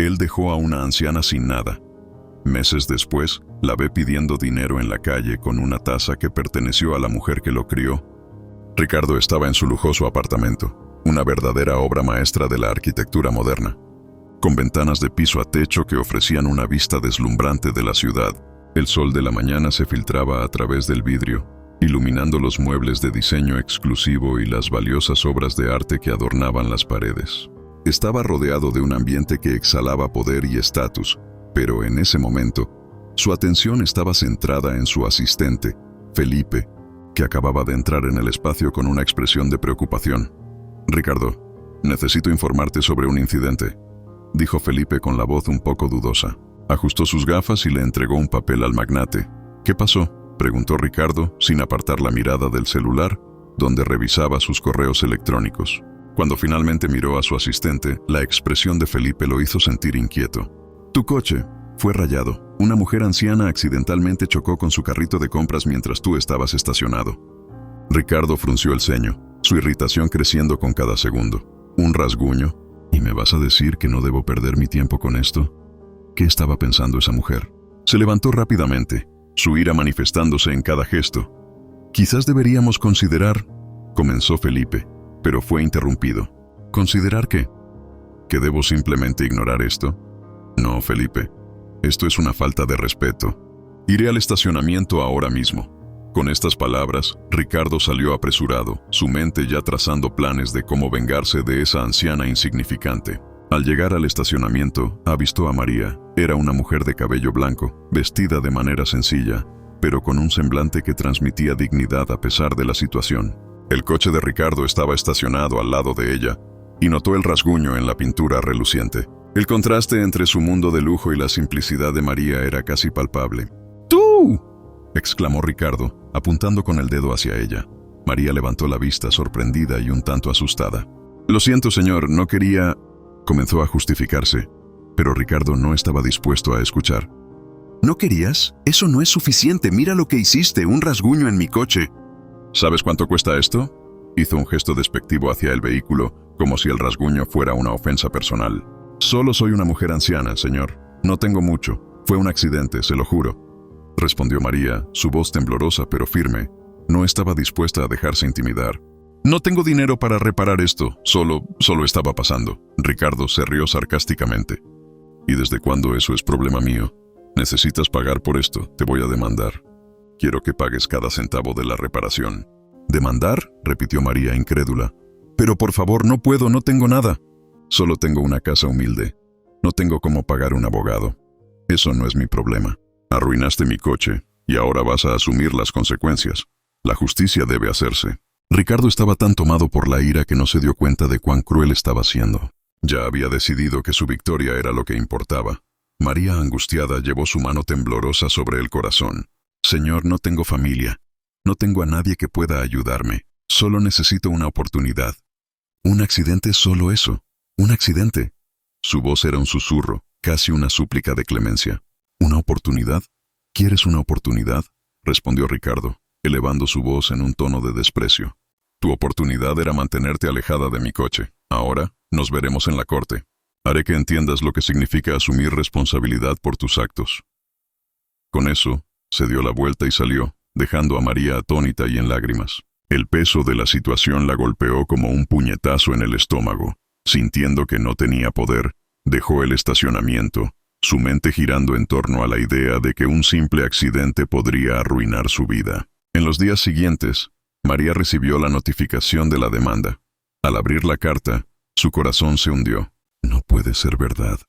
Él dejó a una anciana sin nada. Meses después, la ve pidiendo dinero en la calle con una taza que perteneció a la mujer que lo crió. Ricardo estaba en su lujoso apartamento, una verdadera obra maestra de la arquitectura moderna, con ventanas de piso a techo que ofrecían una vista deslumbrante de la ciudad. El sol de la mañana se filtraba a través del vidrio, iluminando los muebles de diseño exclusivo y las valiosas obras de arte que adornaban las paredes. Estaba rodeado de un ambiente que exhalaba poder y estatus, pero en ese momento, su atención estaba centrada en su asistente, Felipe, que acababa de entrar en el espacio con una expresión de preocupación. «Ricardo, necesito informarte sobre un incidente», dijo Felipe con la voz un poco dudosa. Ajustó sus gafas y le entregó un papel al magnate. «¿Qué pasó?», preguntó Ricardo, sin apartar la mirada del celular, donde revisaba sus correos electrónicos. Cuando finalmente miró a su asistente, la expresión de Felipe lo hizo sentir inquieto. «Tu coche fue rayado. Una mujer anciana accidentalmente chocó con su carrito de compras mientras tú estabas estacionado». Ricardo frunció el ceño, su irritación creciendo con cada segundo. «¿Un rasguño? ¿Y me vas a decir que no debo perder mi tiempo con esto?». ¿Qué estaba pensando esa mujer? Se levantó rápidamente, su ira manifestándose en cada gesto. «Quizás deberíamos considerar», comenzó Felipe, pero fue interrumpido. «¿Considerar qué? ¿Que debo simplemente ignorar esto?». «No, Felipe, esto es una falta de respeto. Iré al estacionamiento ahora mismo». Con estas palabras, Ricardo salió apresurado, su mente ya trazando planes de cómo vengarse de esa anciana insignificante. Al llegar al estacionamiento, avistó a María. Era una mujer de cabello blanco, vestida de manera sencilla, pero con un semblante que transmitía dignidad a pesar de la situación. El coche de Ricardo estaba estacionado al lado de ella, y notó el rasguño en la pintura reluciente. El contraste entre su mundo de lujo y la simplicidad de María era casi palpable. «¡Tú!», exclamó Ricardo, apuntando con el dedo hacia ella. María levantó la vista, sorprendida y un tanto asustada. «Lo siento, señor, no quería…», comenzó a justificarse, pero Ricardo no estaba dispuesto a escuchar. «¿No querías? Eso no es suficiente. Mira lo que hiciste, un rasguño en mi coche». «¿Sabes cuánto cuesta esto?», hizo un gesto despectivo hacia el vehículo, como si el rasguño fuera una ofensa personal. «Solo soy una mujer anciana, señor. No tengo mucho. Fue un accidente, se lo juro», respondió María, su voz temblorosa pero firme. No estaba dispuesta a dejarse intimidar. «No tengo dinero para reparar esto, solo estaba pasando». Ricardo se rió sarcásticamente. «¿Y desde cuándo eso es problema mío? Necesitas pagar por esto, te voy a demandar. Quiero que pagues cada centavo de la reparación». «¿Demandar?», repitió María incrédula. «Pero por favor, no puedo, no tengo nada». «Solo tengo una casa humilde. No tengo cómo pagar un abogado. Eso no es mi problema. Arruinaste mi coche, y ahora vas a asumir las consecuencias. La justicia debe hacerse». Ricardo estaba tan tomado por la ira que no se dio cuenta de cuán cruel estaba siendo. Ya había decidido que su victoria era lo que importaba. María, angustiada, llevó su mano temblorosa sobre el corazón. «Señor, no tengo familia. No tengo a nadie que pueda ayudarme. Solo necesito una oportunidad». «¿Un accidente? Solo eso. ¿Un accidente?». Su voz era un susurro, casi una súplica de clemencia. «¿Una oportunidad? ¿Quieres una oportunidad?», respondió Ricardo, elevando su voz en un tono de desprecio. «Tu oportunidad era mantenerte alejada de mi coche. Ahora nos veremos en la corte. Haré que entiendas lo que significa asumir responsabilidad por tus actos». Con eso, se dio la vuelta y salió, dejando a María atónita y en lágrimas. El peso de la situación la golpeó como un puñetazo en el estómago. Sintiendo que no tenía poder, dejó el estacionamiento, su mente girando en torno a la idea de que un simple accidente podría arruinar su vida. En los días siguientes, María recibió la notificación de la demanda. Al abrir la carta, su corazón se hundió. «No puede ser verdad»,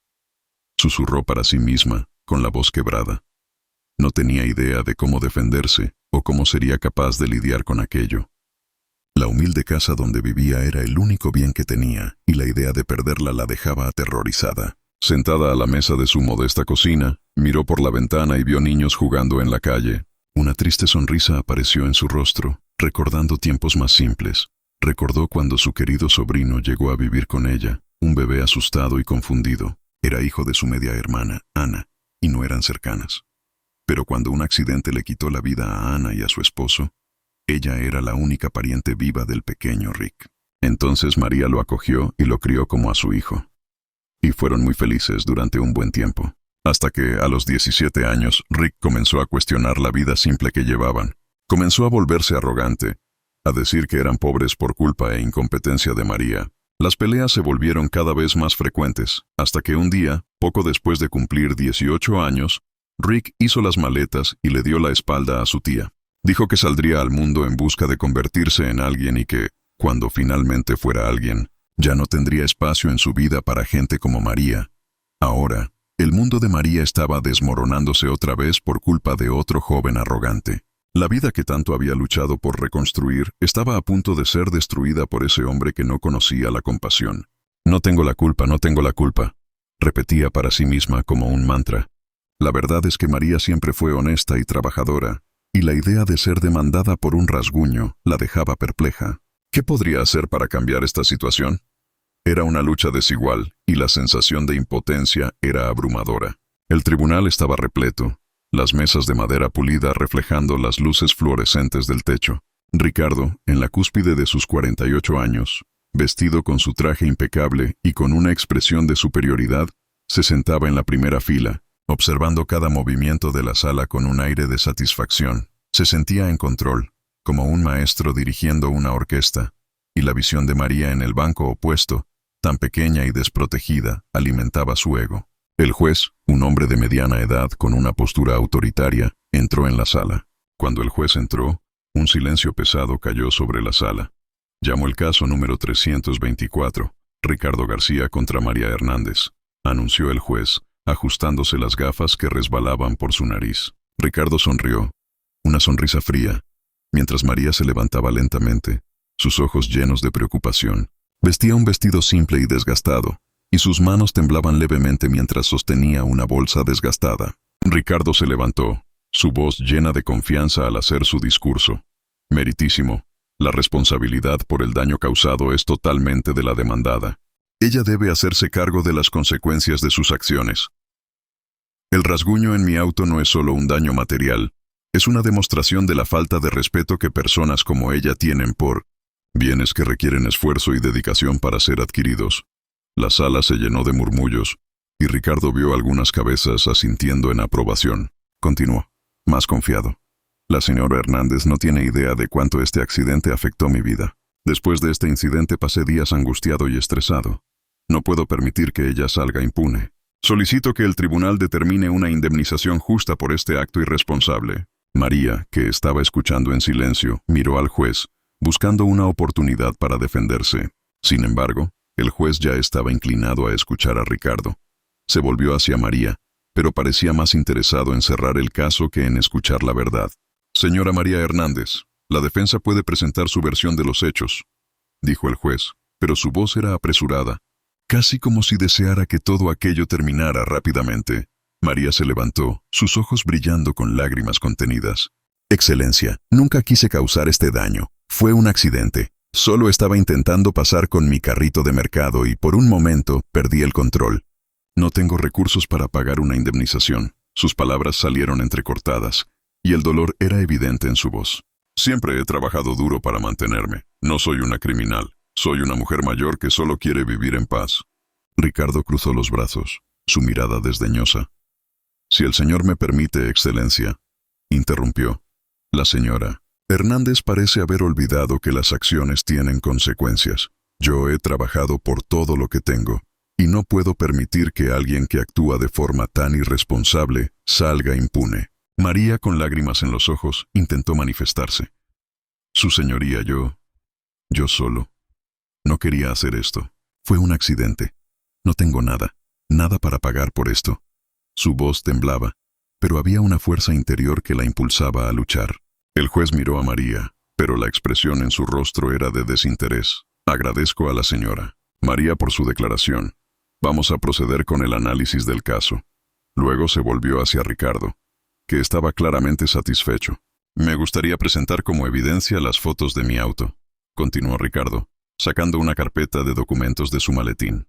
susurró para sí misma, con la voz quebrada. No tenía idea de cómo defenderse o cómo sería capaz de lidiar con aquello. La humilde casa donde vivía era el único bien que tenía, y la idea de perderla la dejaba aterrorizada. Sentada a la mesa de su modesta cocina, miró por la ventana y vio niños jugando en la calle. Una triste sonrisa apareció en su rostro, recordando tiempos más simples. Recordó cuando su querido sobrino llegó a vivir con ella, un bebé asustado y confundido. Era hijo de su media hermana, Ana, y no eran cercanas. Pero cuando un accidente le quitó la vida a Ana y a su esposo, ella era la única pariente viva del pequeño Rick. Entonces María lo acogió y lo crió como a su hijo. y fueron muy felices durante un buen tiempo. Hasta que, a los 17 años, Rick comenzó a cuestionar la vida simple que llevaban. Comenzó a volverse arrogante, a decir que eran pobres por culpa e incompetencia de María. Las peleas se volvieron cada vez más frecuentes, hasta que un día, poco después de cumplir 18 años, Rick hizo las maletas y le dio la espalda a su tía. Dijo que saldría al mundo en busca de convertirse en alguien y que, cuando finalmente fuera alguien, ya no tendría espacio en su vida para gente como María. Ahora, el mundo de María estaba desmoronándose otra vez por culpa de otro joven arrogante. La vida que tanto había luchado por reconstruir estaba a punto de ser destruida por ese hombre que no conocía la compasión. No tengo la culpa, no tengo la culpa, repetía para sí misma como un mantra. La verdad es que María siempre fue honesta y trabajadora, y la idea de ser demandada por un rasguño la dejaba perpleja. ¿Qué podría hacer para cambiar esta situación? Era una lucha desigual, y la sensación de impotencia era abrumadora. El tribunal estaba repleto, las mesas de madera pulida reflejando las luces fluorescentes del techo. Ricardo, en la cúspide de sus 48 años, vestido con su traje impecable y con una expresión de superioridad, se sentaba en la primera fila, observando cada movimiento de la sala con un aire de satisfacción. Se sentía en control, como un maestro dirigiendo una orquesta, y la visión de María en el banco opuesto, tan pequeña y desprotegida, alimentaba su ego. El juez, un hombre de mediana edad con una postura autoritaria, entró en la sala. Cuando el juez entró, un silencio pesado cayó sobre la sala. Llamó el caso número 324, Ricardo García contra María Hernández, anunció el juez, ajustándose las gafas que resbalaban por su nariz. Ricardo sonrió, una sonrisa fría, mientras María se levantaba lentamente, sus ojos llenos de preocupación. Vestía un vestido simple y desgastado, y sus manos temblaban levemente mientras sostenía una bolsa desgastada. Ricardo se levantó, su voz llena de confianza al hacer su discurso. Meritísimo, la responsabilidad por el daño causado es totalmente de la demandada. Ella debe hacerse cargo de las consecuencias de sus acciones. El rasguño en mi auto no es solo un daño material, es una demostración de la falta de respeto que personas como ella tienen por bienes que requieren esfuerzo y dedicación para ser adquiridos. La sala se llenó de murmullos, y Ricardo vio algunas cabezas asintiendo en aprobación. Continuó, más confiado. La señora Hernández no tiene idea de cuánto este accidente afectó mi vida. Después de este incidente pasé días angustiado y estresado. No puedo permitir que ella salga impune. Solicito que el tribunal determine una indemnización justa por este acto irresponsable. María, que estaba escuchando en silencio, miró al juez, buscando una oportunidad para defenderse. Sin embargo, el juez ya estaba inclinado a escuchar a Ricardo. Se volvió hacia María, pero parecía más interesado en cerrar el caso que en escuchar la verdad. Señora María Hernández, la defensa puede presentar su versión de los hechos, dijo el juez, pero su voz era apresurada, casi como si deseara que todo aquello terminara rápidamente. María se levantó, sus ojos brillando con lágrimas contenidas. Excelencia, nunca quise causar este daño. Fue un accidente. Solo estaba intentando pasar con mi carrito de mercado y por un momento perdí el control. No tengo recursos para pagar una indemnización. Sus palabras salieron entrecortadas, y el dolor era evidente en su voz. Siempre he trabajado duro para mantenerme. No soy una criminal. Soy una mujer mayor que solo quiere vivir en paz. Ricardo cruzó los brazos, su mirada desdeñosa. Si el señor me permite, Excelencia, interrumpió. La señora Hernández parece haber olvidado que las acciones tienen consecuencias. Yo he trabajado por todo lo que tengo, y no puedo permitir que alguien que actúa de forma tan irresponsable salga impune. María, con lágrimas en los ojos, intentó manifestarse. Su señoría, yo solo. No quería hacer esto. Fue un accidente. No tengo nada para pagar por esto. Su voz temblaba, pero había una fuerza interior que la impulsaba a luchar. El juez miró a María, pero la expresión en su rostro era de desinterés. Agradezco a la señora María por su declaración. Vamos a proceder con el análisis del caso. Luego se volvió hacia Ricardo, que estaba claramente satisfecho. Me gustaría presentar como evidencia las fotos de mi auto, continuó Ricardo, sacando una carpeta de documentos de su maletín.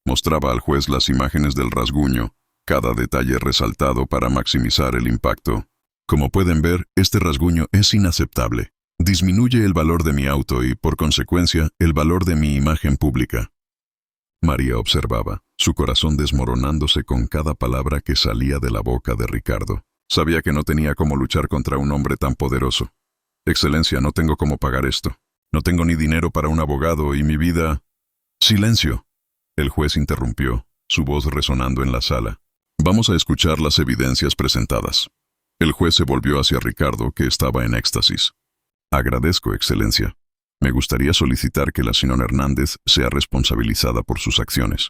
Mostraba al juez las imágenes del rasguño, cada detalle resaltado para maximizar el impacto. Como pueden ver, este rasguño es inaceptable. Disminuye el valor de mi auto y, por consecuencia, el valor de mi imagen pública. María observaba, su corazón desmoronándose con cada palabra que salía de la boca de Ricardo. Sabía que no tenía cómo luchar contra un hombre tan poderoso. Excelencia, no tengo cómo pagar esto. No tengo ni dinero para un abogado y mi vida... ¡Silencio! El juez interrumpió, su voz resonando en la sala. Vamos a escuchar las evidencias presentadas. El juez se volvió hacia Ricardo, que estaba en éxtasis. Agradezco, Excelencia. Me gustaría solicitar que la señora Hernández sea responsabilizada por sus acciones.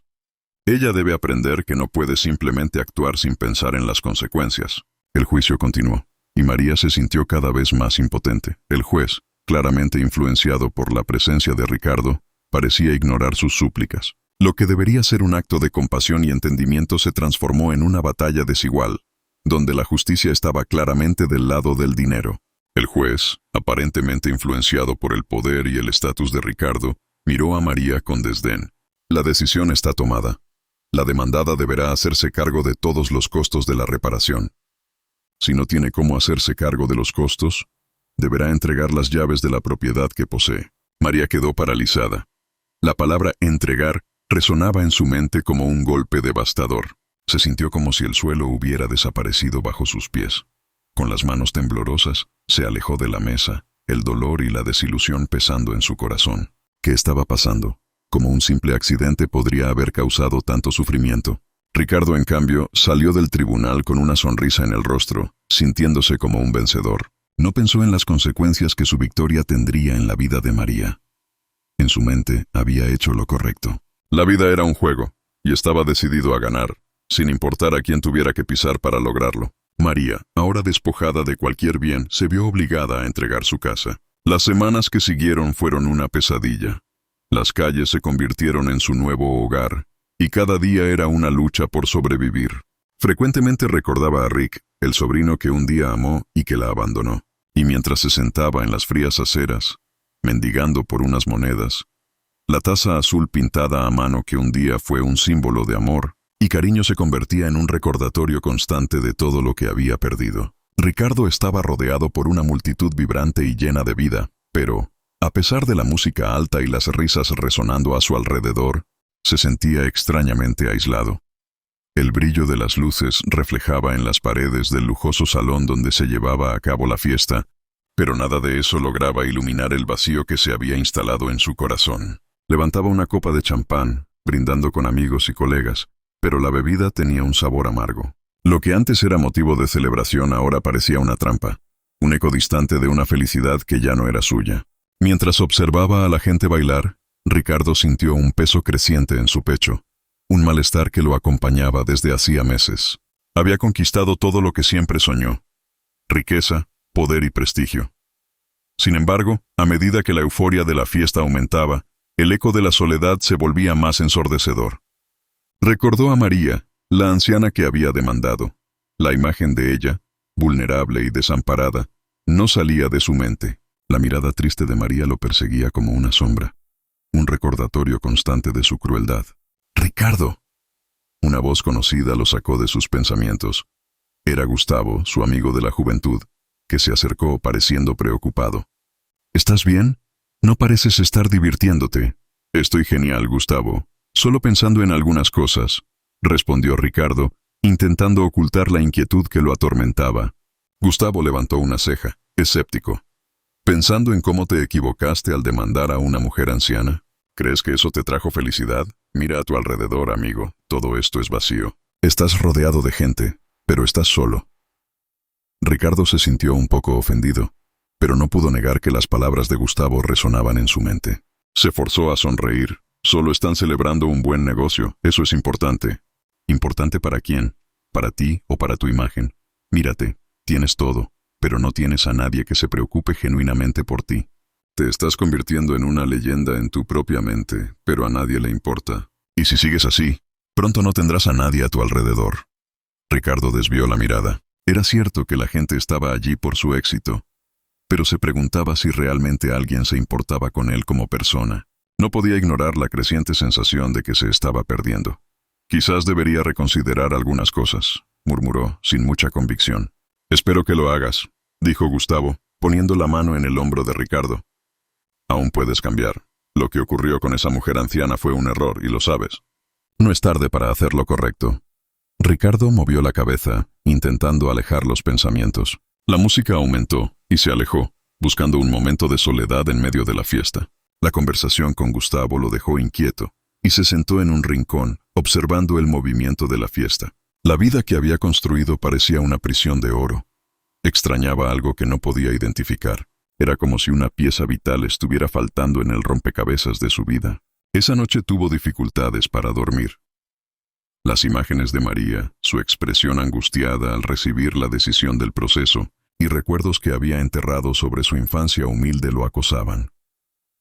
Ella debe aprender que no puede simplemente actuar sin pensar en las consecuencias. El juicio continuó, y María se sintió cada vez más impotente. El juez, claramente influenciado por la presencia de Ricardo, parecía ignorar sus súplicas. Lo que debería ser un acto de compasión y entendimiento se transformó en una batalla desigual, donde la justicia estaba claramente del lado del dinero. El juez, aparentemente influenciado por el poder y el estatus de Ricardo, miró a María con desdén. La decisión está tomada. La demandada deberá hacerse cargo de todos los costos de la reparación. Si no tiene cómo hacerse cargo de los costos, deberá entregar las llaves de la propiedad que posee. María quedó paralizada. La palabra entregar resonaba en su mente como un golpe devastador. Se sintió como si el suelo hubiera desaparecido bajo sus pies. Con las manos temblorosas, se alejó de la mesa, el dolor y la desilusión pesando en su corazón. ¿Qué estaba pasando? ¿Cómo un simple accidente podría haber causado tanto sufrimiento? Ricardo, en cambio, salió del tribunal con una sonrisa en el rostro, sintiéndose como un vencedor. No pensó en las consecuencias que su victoria tendría en la vida de María. En su mente, había hecho lo correcto. La vida era un juego, y estaba decidido a ganar, sin importar a quién tuviera que pisar para lograrlo. María, ahora despojada de cualquier bien, se vio obligada a entregar su casa. Las semanas que siguieron fueron una pesadilla. Las calles se convirtieron en su nuevo hogar, y cada día era una lucha por sobrevivir. Frecuentemente recordaba a Rick, el sobrino que un día amó y que la abandonó. Y mientras se sentaba en las frías aceras, mendigando por unas monedas, la taza azul pintada a mano que un día fue un símbolo de amor y cariño se convertía en un recordatorio constante de todo lo que había perdido. Ricardo estaba rodeado por una multitud vibrante y llena de vida, pero, a pesar de la música alta y las risas resonando a su alrededor, se sentía extrañamente aislado. El brillo de las luces reflejaba en las paredes del lujoso salón donde se llevaba a cabo la fiesta, pero nada de eso lograba iluminar el vacío que se había instalado en su corazón. Levantaba una copa de champán, brindando con amigos y colegas, pero la bebida tenía un sabor amargo. Lo que antes era motivo de celebración ahora parecía una trampa, un eco distante de una felicidad que ya no era suya. Mientras observaba a la gente bailar, Ricardo sintió un peso creciente en su pecho, un malestar que lo acompañaba desde hacía meses. Había conquistado todo lo que siempre soñó: riqueza, poder y prestigio. Sin embargo, a medida que la euforia de la fiesta aumentaba, el eco de la soledad se volvía más ensordecedor. Recordó a María, la anciana que había demandado. La imagen de ella, vulnerable y desamparada, no salía de su mente. La mirada triste de María lo perseguía como una sombra, un recordatorio constante de su crueldad. ¡Ricardo! Una voz conocida lo sacó de sus pensamientos. Era Gustavo, su amigo de la juventud, que se acercó pareciendo preocupado. ¿Estás bien? No pareces estar divirtiéndote. Estoy genial, Gustavo. Solo pensando en algunas cosas, respondió Ricardo, intentando ocultar la inquietud que lo atormentaba. Gustavo levantó una ceja, escéptico. ¿Pensando en cómo te equivocaste al demandar a una mujer anciana? ¿Crees que eso te trajo felicidad? Mira a tu alrededor, amigo. Todo esto es vacío. Estás rodeado de gente, pero estás solo. Ricardo se sintió un poco ofendido, pero no pudo negar que las palabras de Gustavo resonaban en su mente. Se forzó a sonreír. Solo están celebrando un buen negocio. Eso es importante. ¿Importante para quién? ¿Para ti o para tu imagen? Mírate, tienes todo, pero no tienes a nadie que se preocupe genuinamente por ti. Te estás convirtiendo en una leyenda en tu propia mente, pero a nadie le importa. Y si sigues así, pronto no tendrás a nadie a tu alrededor. Ricardo desvió la mirada. Era cierto que la gente estaba allí por su éxito, pero se preguntaba si realmente alguien se importaba con él como persona. No podía ignorar la creciente sensación de que se estaba perdiendo. Quizás debería reconsiderar algunas cosas, murmuró, sin mucha convicción. Espero que lo hagas, dijo Gustavo, poniendo la mano en el hombro de Ricardo. Aún puedes cambiar. Lo que ocurrió con esa mujer anciana fue un error, y lo sabes. No es tarde para hacer lo correcto. Ricardo movió la cabeza, intentando alejar los pensamientos. La música aumentó y se alejó, buscando un momento de soledad en medio de la fiesta. La conversación con Gustavo lo dejó inquieto y se sentó en un rincón, observando el movimiento de la fiesta. La vida que había construido parecía una prisión de oro. Extrañaba algo que no podía identificar. Era como si una pieza vital estuviera faltando en el rompecabezas de su vida. Esa noche tuvo dificultades para dormir. Las imágenes de María, su expresión angustiada al recibir la decisión del proceso, y recuerdos que había enterrado sobre su infancia humilde lo acosaban.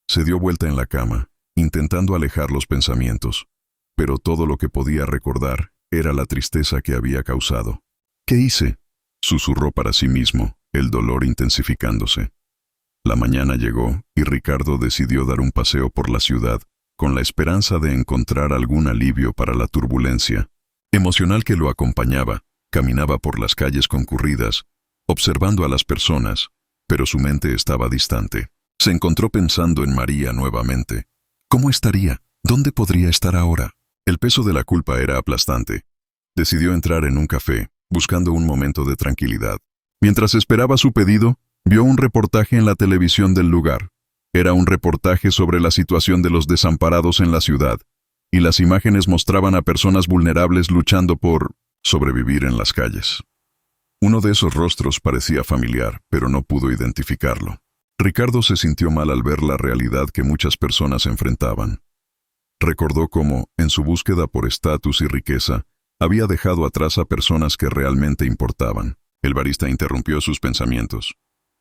Se dio vuelta en la cama, intentando alejar los pensamientos, pero todo lo que podía recordar era la tristeza que había causado. ¿Qué hice?, susurró para sí mismo, el dolor intensificándose. La mañana llegó y Ricardo decidió dar un paseo por la ciudad, con la esperanza de encontrar algún alivio para la turbulencia emocional que lo acompañaba. Caminaba por las calles concurridas, observando a las personas, pero su mente estaba distante. Se encontró pensando en María nuevamente. ¿Cómo estaría? ¿Dónde podría estar ahora? El peso de la culpa era aplastante. Decidió entrar en un café, buscando un momento de tranquilidad. Mientras esperaba su pedido, vio un reportaje en la televisión del lugar. Era un reportaje sobre la situación de los desamparados en la ciudad, y las imágenes mostraban a personas vulnerables luchando por sobrevivir en las calles. Uno de esos rostros parecía familiar, pero no pudo identificarlo. Ricardo se sintió mal al ver la realidad que muchas personas enfrentaban. Recordó cómo, en su búsqueda por estatus y riqueza, había dejado atrás a personas que realmente importaban. El barista interrumpió sus pensamientos.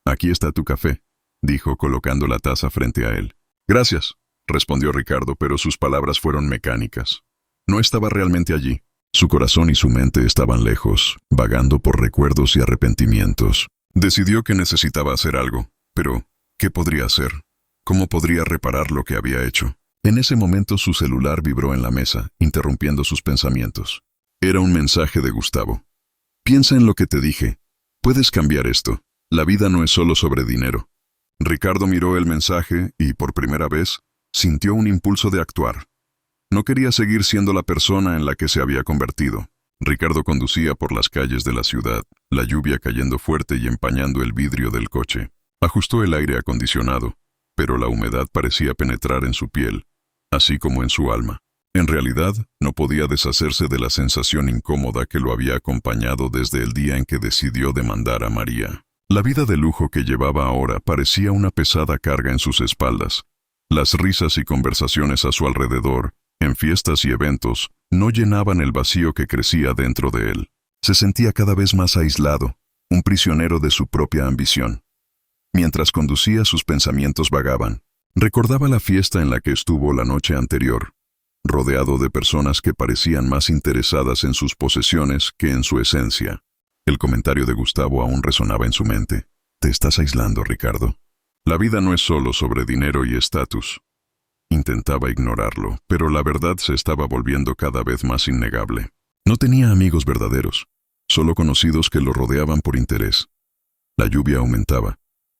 «Aquí está tu café», dijo colocando la taza frente a él. «Gracias», respondió Ricardo, pero sus palabras fueron mecánicas. No estaba realmente allí. Su corazón y su mente estaban lejos, vagando por recuerdos y arrepentimientos. Decidió que necesitaba hacer algo, pero ¿qué podría hacer? ¿Cómo podría reparar lo que había hecho? En ese momento su celular vibró en la mesa, interrumpiendo sus pensamientos. Era un mensaje de Gustavo. «Piensa en lo que te dije. Puedes cambiar esto. La vida no es solo sobre dinero». Ricardo miró el mensaje y, por primera vez, sintió un impulso de actuar. No quería seguir siendo la persona en la que se había convertido. Ricardo conducía por las calles de la ciudad, la lluvia cayendo fuerte y empañando el vidrio del coche. Ajustó el aire acondicionado, pero la humedad parecía penetrar en su piel, así como en su alma. En realidad, no podía deshacerse de la sensación incómoda que lo había acompañado desde el día en que decidió demandar a María. La vida de lujo que llevaba ahora parecía una pesada carga en sus espaldas. Las risas y conversaciones a su alrededor, en fiestas y eventos, no llenaban el vacío que crecía dentro de él. Se sentía cada vez más aislado, un prisionero de su propia ambición. Mientras conducía, sus pensamientos vagaban. Recordaba la fiesta en la que estuvo la noche anterior, rodeado de personas que parecían más interesadas en sus posesiones que en su esencia. El comentario de Gustavo aún resonaba en su mente. «Te estás aislando, Ricardo. La vida no es solo sobre dinero y estatus». Intentaba ignorarlo, pero la verdad se estaba volviendo cada vez más innegable. No tenía amigos verdaderos, solo conocidos que lo rodeaban por interés. La lluvia aumentaba,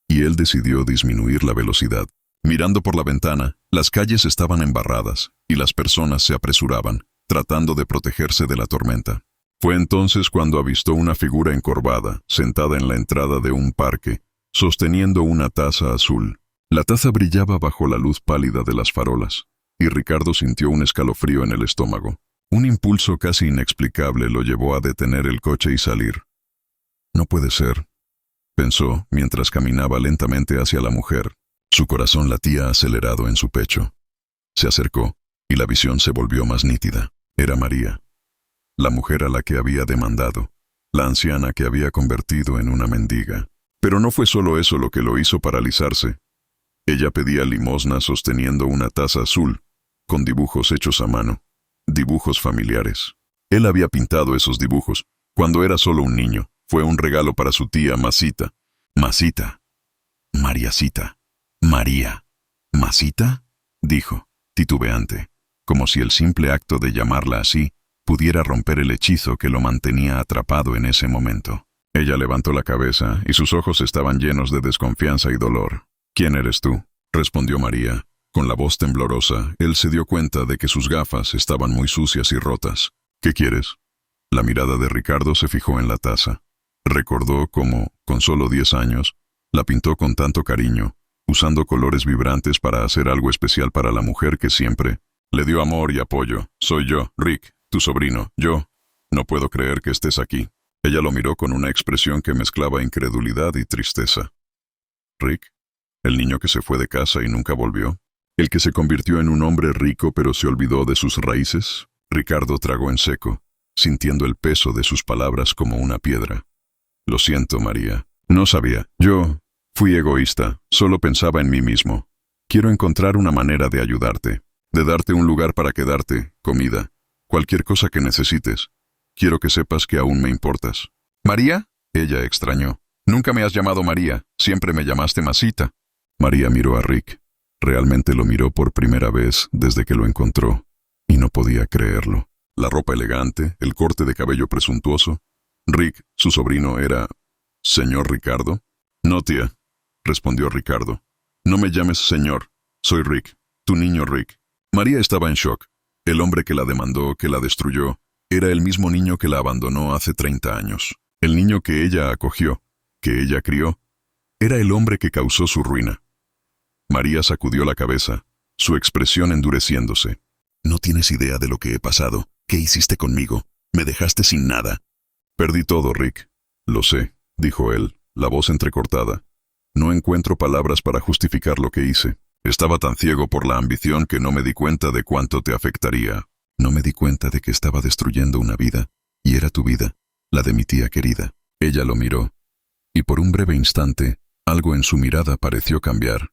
y él decidió disminuir la velocidad. Mirando por la ventana, las calles estaban embarradas, y las personas se apresuraban, tratando de protegerse de la tormenta. Fue entonces cuando avistó una figura encorvada, sentada en la entrada de un parque, sosteniendo una taza azul. La taza brillaba bajo la luz pálida de las farolas, y Ricardo sintió un escalofrío en el estómago. Un impulso casi inexplicable lo llevó a detener el coche y salir. «No puede ser», pensó mientras caminaba lentamente hacia la mujer. Su corazón latía acelerado en su pecho. Se acercó, y la visión se volvió más nítida. Era María, la mujer a la que había demandado, la anciana que había convertido en una mendiga. Pero no fue solo eso lo que lo hizo paralizarse. Ella pedía limosna sosteniendo una taza azul, con dibujos hechos a mano, dibujos familiares. Él había pintado esos dibujos cuando era solo un niño. Fue un regalo para su tía Masita. «Masita. Mariacita. María. ¿Masita?», dijo, titubeante, como si el simple acto de llamarla así pudiera romper el hechizo que lo mantenía atrapado en ese momento. Ella levantó la cabeza y sus ojos estaban llenos de desconfianza y dolor. «¿Quién eres tú?», respondió María, Con la voz temblorosa, él se dio cuenta de que sus gafas estaban muy sucias y rotas. ¿Qué quieres? La mirada de Ricardo se fijó en la taza. Recordó cómo, con solo 10 años, la pintó con tanto cariño, usando colores vibrantes para hacer algo especial para la mujer que siempre le dio amor y apoyo. Soy yo, Rick, tu sobrino, yo. No puedo creer que estés aquí. Ella lo miró con una expresión que mezclaba incredulidad y tristeza. Rick, el niño que se fue de casa y nunca volvió, el que se convirtió en un hombre rico pero se olvidó de sus raíces. Ricardo tragó en seco, sintiendo el peso de sus palabras como una piedra. Lo siento, María. No sabía. Yo fui egoísta. Solo pensaba en mí mismo. Quiero encontrar una manera de ayudarte, de darte un lugar para quedarte, comida, cualquier cosa que necesites. Quiero que sepas que aún me importas. ¿María? Ella extrañó. Nunca me has llamado María. Siempre me llamaste Masita. María miró a Rick. Realmente lo miró por primera vez desde que lo encontró, y no podía creerlo. La ropa elegante, el corte de cabello presuntuoso. Rick, su sobrino, era... ¿Señor Ricardo? No, tía, respondió Ricardo. No me llames señor. Soy Rick, tu niño Rick. María estaba en shock. El hombre que la demandó, que la destruyó, era el mismo niño que la abandonó hace 30 años. El niño que ella acogió, que ella crió, era el hombre que causó su ruina. María sacudió la cabeza, su expresión endureciéndose. No tienes idea de lo que he pasado. ¿Qué hiciste conmigo? Me dejaste sin nada. Perdí todo, Rick. Lo sé, dijo él, la voz entrecortada. No encuentro palabras para justificar lo que hice. Estaba tan ciego por la ambición que no me di cuenta de cuánto te afectaría. No me di cuenta de que estaba destruyendo una vida, y era tu vida, la de mi tía querida. Ella lo miró, y por un breve instante, algo en su mirada pareció cambiar.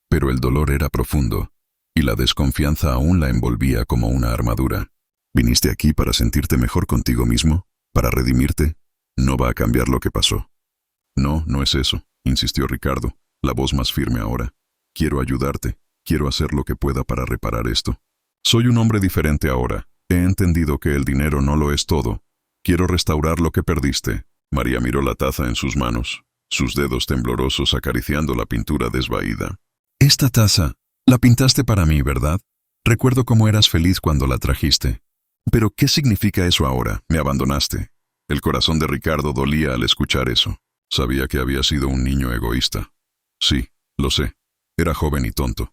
Pero el dolor era profundo, y la desconfianza aún la envolvía como una armadura. ¿Viniste aquí para sentirte mejor contigo mismo? ¿Para redimirte? No va a cambiar lo que pasó. No, no es eso, insistió Ricardo, la voz más firme ahora. Quiero ayudarte, quiero hacer lo que pueda para reparar esto. Soy un hombre diferente ahora. He entendido que el dinero no lo es todo. Quiero restaurar lo que perdiste. María miró la taza en sus manos, sus dedos temblorosos acariciando la pintura desvaída. Esta taza, la pintaste para mí, ¿verdad? Recuerdo cómo eras feliz cuando la trajiste. Pero, ¿qué significa eso ahora? Me abandonaste. El corazón de Ricardo dolía al escuchar eso. Sabía que había sido un niño egoísta. Sí, lo sé. Era joven y tonto.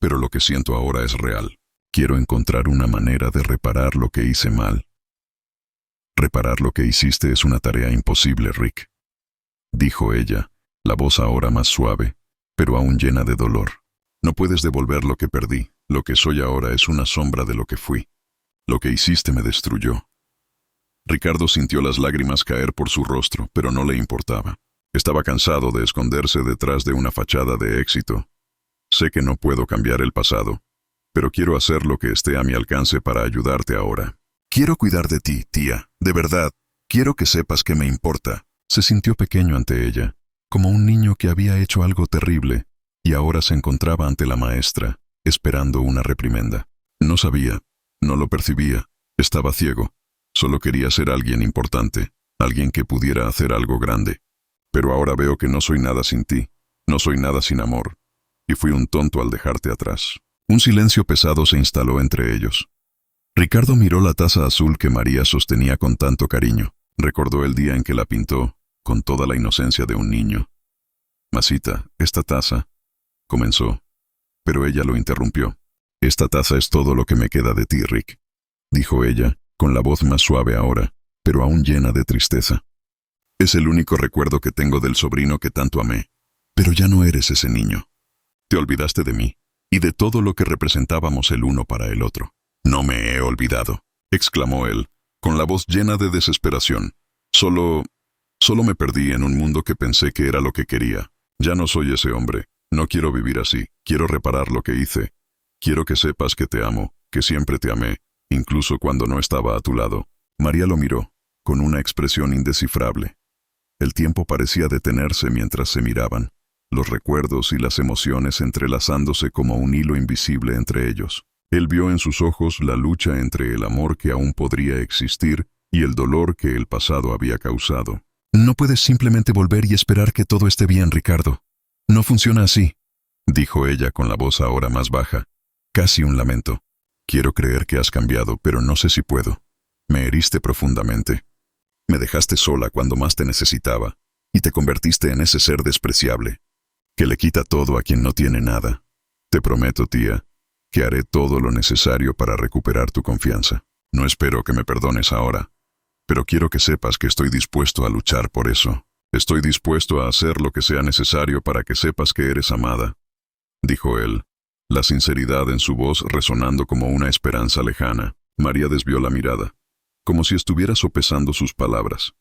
Pero lo que siento ahora es real. Quiero encontrar una manera de reparar lo que hice mal. Reparar lo que hiciste es una tarea imposible, Rick, dijo ella, la voz ahora más suave, pero aún llena de dolor. No puedes devolver lo que perdí. Lo que soy ahora es una sombra de lo que fui. Lo que hiciste me destruyó. Ricardo sintió las lágrimas caer por su rostro, pero no le importaba. Estaba cansado de esconderse detrás de una fachada de éxito. Sé que no puedo cambiar el pasado, pero quiero hacer lo que esté a mi alcance para ayudarte ahora. Quiero cuidar de ti, tía, de verdad. Quiero que sepas que me importa. Se sintió pequeño ante ella, como un niño que había hecho algo terrible, y ahora se encontraba ante la maestra, esperando una reprimenda. No sabía, no lo percibía, estaba ciego. Solo quería ser alguien importante, alguien que pudiera hacer algo grande. Pero ahora veo que no soy nada sin ti, no soy nada sin amor, y fui un tonto al dejarte atrás. Un silencio pesado se instaló entre ellos. Ricardo miró la taza azul que María sostenía con tanto cariño. Recordó el día en que la pintó, con toda la inocencia de un niño. Masita, esta taza, comenzó, pero ella lo interrumpió. Esta taza es todo lo que me queda de ti, Rick, dijo ella, con la voz más suave ahora, pero aún llena de tristeza. Es el único recuerdo que tengo del sobrino que tanto amé. Pero ya no eres ese niño. Te olvidaste de mí, y de todo lo que representábamos el uno para el otro. No me he olvidado, exclamó él, con la voz llena de desesperación. Solo me perdí en un mundo que pensé que era lo que quería. Ya no soy ese hombre. No quiero vivir así. Quiero reparar lo que hice. Quiero que sepas que te amo, que siempre te amé, incluso cuando no estaba a tu lado. María lo miró, con una expresión indescifrable. El tiempo parecía detenerse mientras se miraban, los recuerdos y las emociones entrelazándose como un hilo invisible entre ellos. Él vio en sus ojos la lucha entre el amor que aún podría existir y el dolor que el pasado había causado. No puedes simplemente volver y esperar que todo esté bien, Ricardo. No funciona así. dijo ella con la voz ahora más baja, casi un lamento. Quiero creer que has cambiado, pero no sé si puedo. Me heriste profundamente. Me dejaste sola cuando más te necesitaba, y te convertiste en ese ser despreciable, que le quita todo a quien no tiene nada. Te prometo, tía, que haré todo lo necesario para recuperar tu confianza. No espero que me perdones ahora, pero quiero que sepas que estoy dispuesto a luchar por eso. Estoy dispuesto a hacer lo que sea necesario para que sepas que eres amada, dijo él, la sinceridad en su voz resonando como una esperanza lejana. María desvió la mirada, como si estuviera sopesando sus palabras.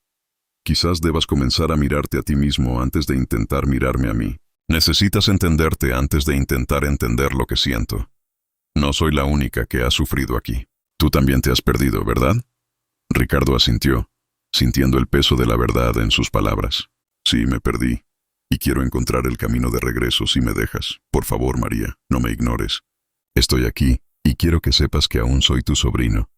Quizás debas comenzar a mirarte a ti mismo antes de intentar mirarme a mí. Necesitas entenderte antes de intentar entender lo que siento. No soy la única que ha sufrido aquí. Tú también te has perdido, ¿verdad? Ricardo asintió, sintiendo el peso de la verdad en sus palabras. Sí, me perdí, y quiero encontrar el camino de regreso si me dejas. Por favor, María, no me ignores. Estoy aquí, y quiero que sepas que aún soy tu sobrino.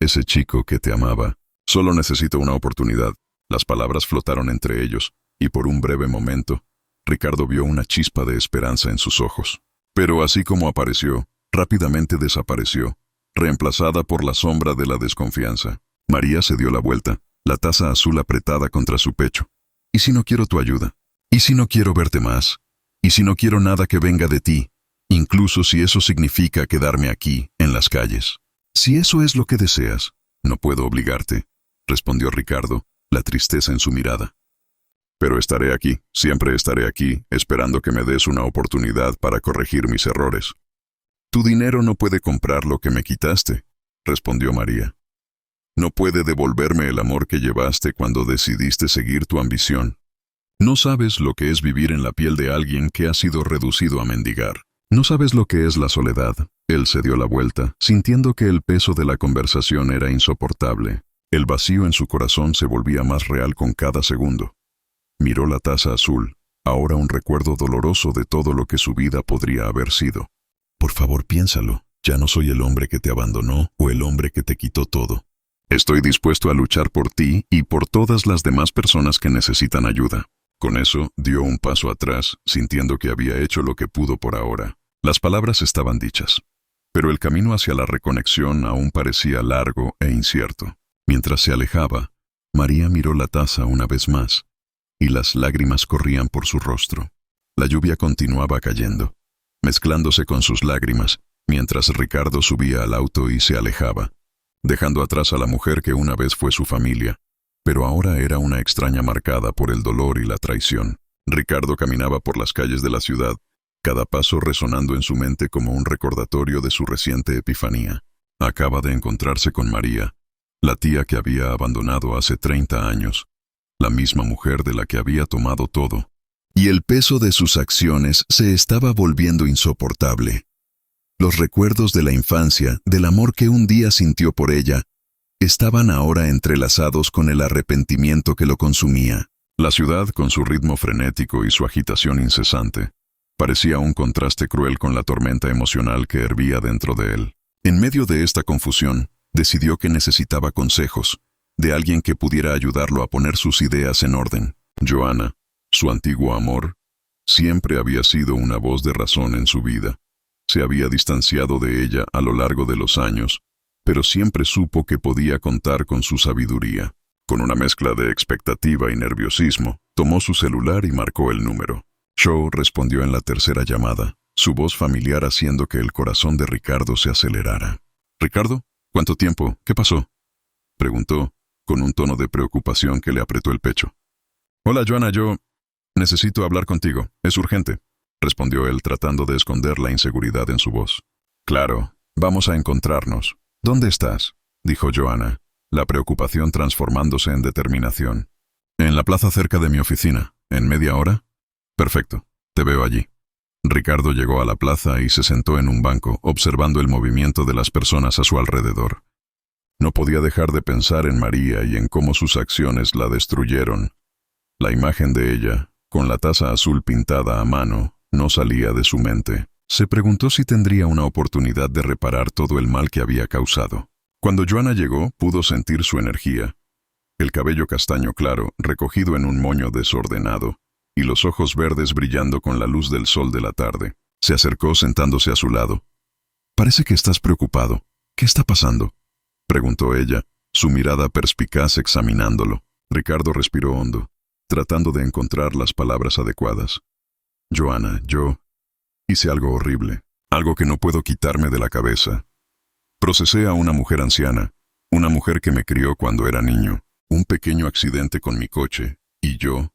Ese chico que te amaba. Solo necesito una oportunidad. Las palabras flotaron entre ellos, y por un breve momento, Ricardo vio una chispa de esperanza en sus ojos. Pero así como apareció, rápidamente desapareció, reemplazada por la sombra de la desconfianza. María se dio la vuelta, la taza azul apretada contra su pecho. ¿Y si no quiero tu ayuda? ¿Y si no quiero verte más? ¿Y si no quiero nada que venga de ti? Incluso si eso significa quedarme aquí, en las calles. Si eso es lo que deseas, no puedo obligarte, respondió Ricardo, la tristeza en su mirada. Pero estaré aquí, siempre estaré aquí, esperando que me des una oportunidad para corregir mis errores. Tu dinero no puede comprar lo que me quitaste, respondió María. No puede devolverme el amor que llevaste cuando decidiste seguir tu ambición. No sabes lo que es vivir en la piel de alguien que ha sido reducido a mendigar. No sabes lo que es la soledad. Él se dio la vuelta, sintiendo que el peso de la conversación era insoportable. El vacío en su corazón se volvía más real con cada segundo. Miró la taza azul, ahora un recuerdo doloroso de todo lo que su vida podría haber sido. Por favor, piénsalo. Ya no soy el hombre que te abandonó o el hombre que te quitó todo. Estoy dispuesto a luchar por ti y por todas las demás personas que necesitan ayuda. Con eso, dio un paso atrás, sintiendo que había hecho lo que pudo por ahora. Las palabras estaban dichas, pero el camino hacia la reconexión aún parecía largo e incierto. Mientras se alejaba, María miró la taza una vez más, y las lágrimas corrían por su rostro. La lluvia continuaba cayendo, mezclándose con sus lágrimas, mientras Ricardo subía al auto y se alejaba, dejando atrás a la mujer que una vez fue su familia, pero ahora era una extraña marcada por el dolor y la traición. Ricardo caminaba por las calles de la ciudad, cada paso resonando en su mente como un recordatorio de su reciente epifanía. Acaba de encontrarse con María, la tía que había abandonado hace 30 años, la misma mujer de la que había tomado todo. Y el peso de sus acciones se estaba volviendo insoportable. Los recuerdos de la infancia, del amor que un día sintió por ella, estaban ahora entrelazados con el arrepentimiento que lo consumía. La ciudad, con su ritmo frenético y su agitación incesante, parecía un contraste cruel con la tormenta emocional que hervía dentro de él. En medio de esta confusión, decidió que necesitaba consejos, de alguien que pudiera ayudarlo a poner sus ideas en orden. Joana, su antiguo amor, siempre había sido una voz de razón en su vida. Se había distanciado de ella a lo largo de los años, pero siempre supo que podía contar con su sabiduría. Con una mezcla de expectativa y nerviosismo, tomó su celular y marcó el número. Shaw respondió en la tercera llamada, su voz familiar haciendo que el corazón de Ricardo se acelerara. «¿Ricardo? ¿Cuánto tiempo? ¿Qué pasó?», preguntó, con un tono de preocupación que le apretó el pecho. «Hola, Joana, yo necesito hablar contigo. Es urgente», respondió él tratando de esconder la inseguridad en su voz. «Claro, vamos a encontrarnos. ¿Dónde estás?», dijo Joana, la preocupación transformándose en determinación. «En la plaza cerca de mi oficina. ¿En media hora?». «Perfecto, te veo allí». Ricardo llegó a la plaza y se sentó en un banco, observando el movimiento de las personas a su alrededor. No podía dejar de pensar en María y en cómo sus acciones la destruyeron. La imagen de ella, con la taza azul pintada a mano, no salía de su mente. Se preguntó si tendría una oportunidad de reparar todo el mal que había causado. Cuando Joana llegó, pudo sentir su energía. El cabello castaño claro, recogido en un moño desordenado, y los ojos verdes brillando con la luz del sol de la tarde. Se acercó sentándose a su lado. Parece que estás preocupado. ¿Qué está pasando?, preguntó ella, su mirada perspicaz examinándolo. Ricardo respiró hondo, tratando de encontrar las palabras adecuadas. Joanna, yo hice algo horrible, algo que no puedo quitarme de la cabeza. Procesé a una mujer anciana, una mujer que me crió cuando era niño. Un pequeño accidente con mi coche, y yo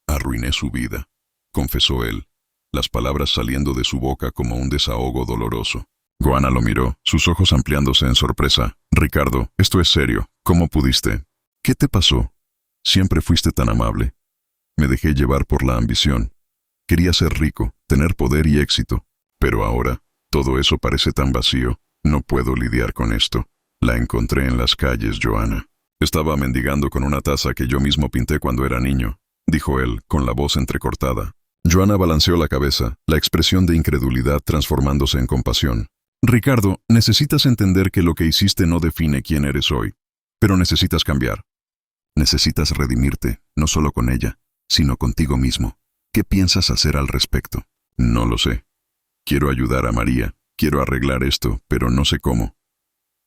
arruiné su vida, confesó él, las palabras saliendo de su boca como un desahogo doloroso. Joanna lo miró, sus ojos ampliándose en sorpresa. Ricardo, esto es serio. ¿Cómo pudiste? ¿Qué te pasó? Siempre fuiste tan amable. Me dejé llevar por la ambición. Quería ser rico, tener poder y éxito. Pero ahora, todo eso parece tan vacío. No puedo lidiar con esto. La encontré en las calles, Joanna. Estaba mendigando con una taza que yo mismo pinté cuando era niño, dijo él, con la voz entrecortada. Joanna balanceó la cabeza, la expresión de incredulidad transformándose en compasión. Ricardo, necesitas entender que lo que hiciste no define quién eres hoy, pero necesitas cambiar. Necesitas redimirte, no solo con ella, sino contigo mismo. ¿Qué piensas hacer al respecto? No lo sé. Quiero ayudar a María, quiero arreglar esto, pero no sé cómo.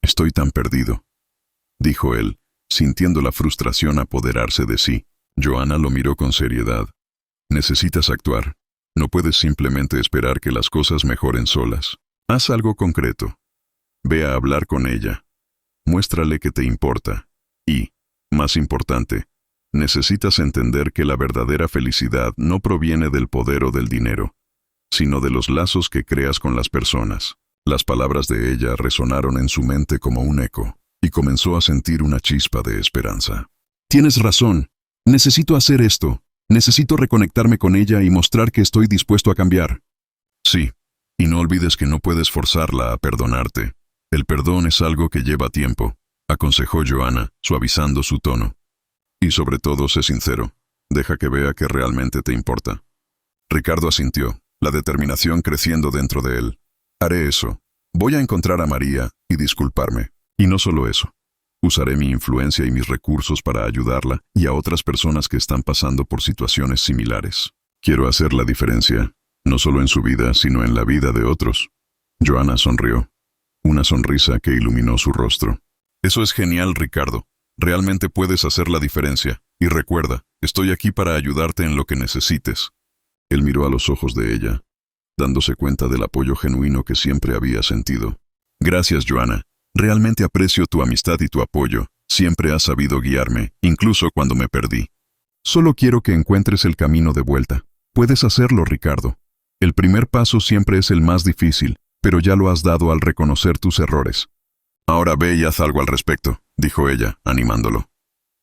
Estoy tan perdido, dijo él, sintiendo la frustración apoderarse de sí. Joanna lo miró con seriedad. Necesitas actuar. No puedes simplemente esperar que las cosas mejoren solas. Haz algo concreto. Ve a hablar con ella. Muéstrale que te importa. Y, más importante, necesitas entender que la verdadera felicidad no proviene del poder o del dinero, sino de los lazos que creas con las personas. Las palabras de ella resonaron en su mente como un eco, y comenzó a sentir una chispa de esperanza. Tienes razón. Necesito hacer esto. Necesito reconectarme con ella y mostrar que estoy dispuesto a cambiar. Sí, y no olvides que no puedes forzarla a perdonarte. El perdón es algo que lleva tiempo, aconsejó Joanna, suavizando su tono. Y sobre todo, sé sincero. Deja que vea que realmente te importa. Ricardo asintió, la determinación creciendo dentro de él. Haré eso. Voy a encontrar a María y disculparme. Y no solo eso. Usaré mi influencia y mis recursos para ayudarla y a otras personas que están pasando por situaciones similares. Quiero hacer la diferencia, no solo en su vida, sino en la vida de otros. Joanna sonrió, una sonrisa que iluminó su rostro. Eso es genial, Ricardo. Realmente puedes hacer la diferencia. Y recuerda, estoy aquí para ayudarte en lo que necesites. Él miró a los ojos de ella, dándose cuenta del apoyo genuino que siempre había sentido. Gracias, Joanna. Realmente aprecio tu amistad y tu apoyo. Siempre has sabido guiarme, incluso cuando me perdí. Solo quiero que encuentres el camino de vuelta. Puedes hacerlo, Ricardo. El primer paso siempre es el más difícil, pero ya lo has dado al reconocer tus errores. Ahora ve y haz algo al respecto, dijo ella, animándolo.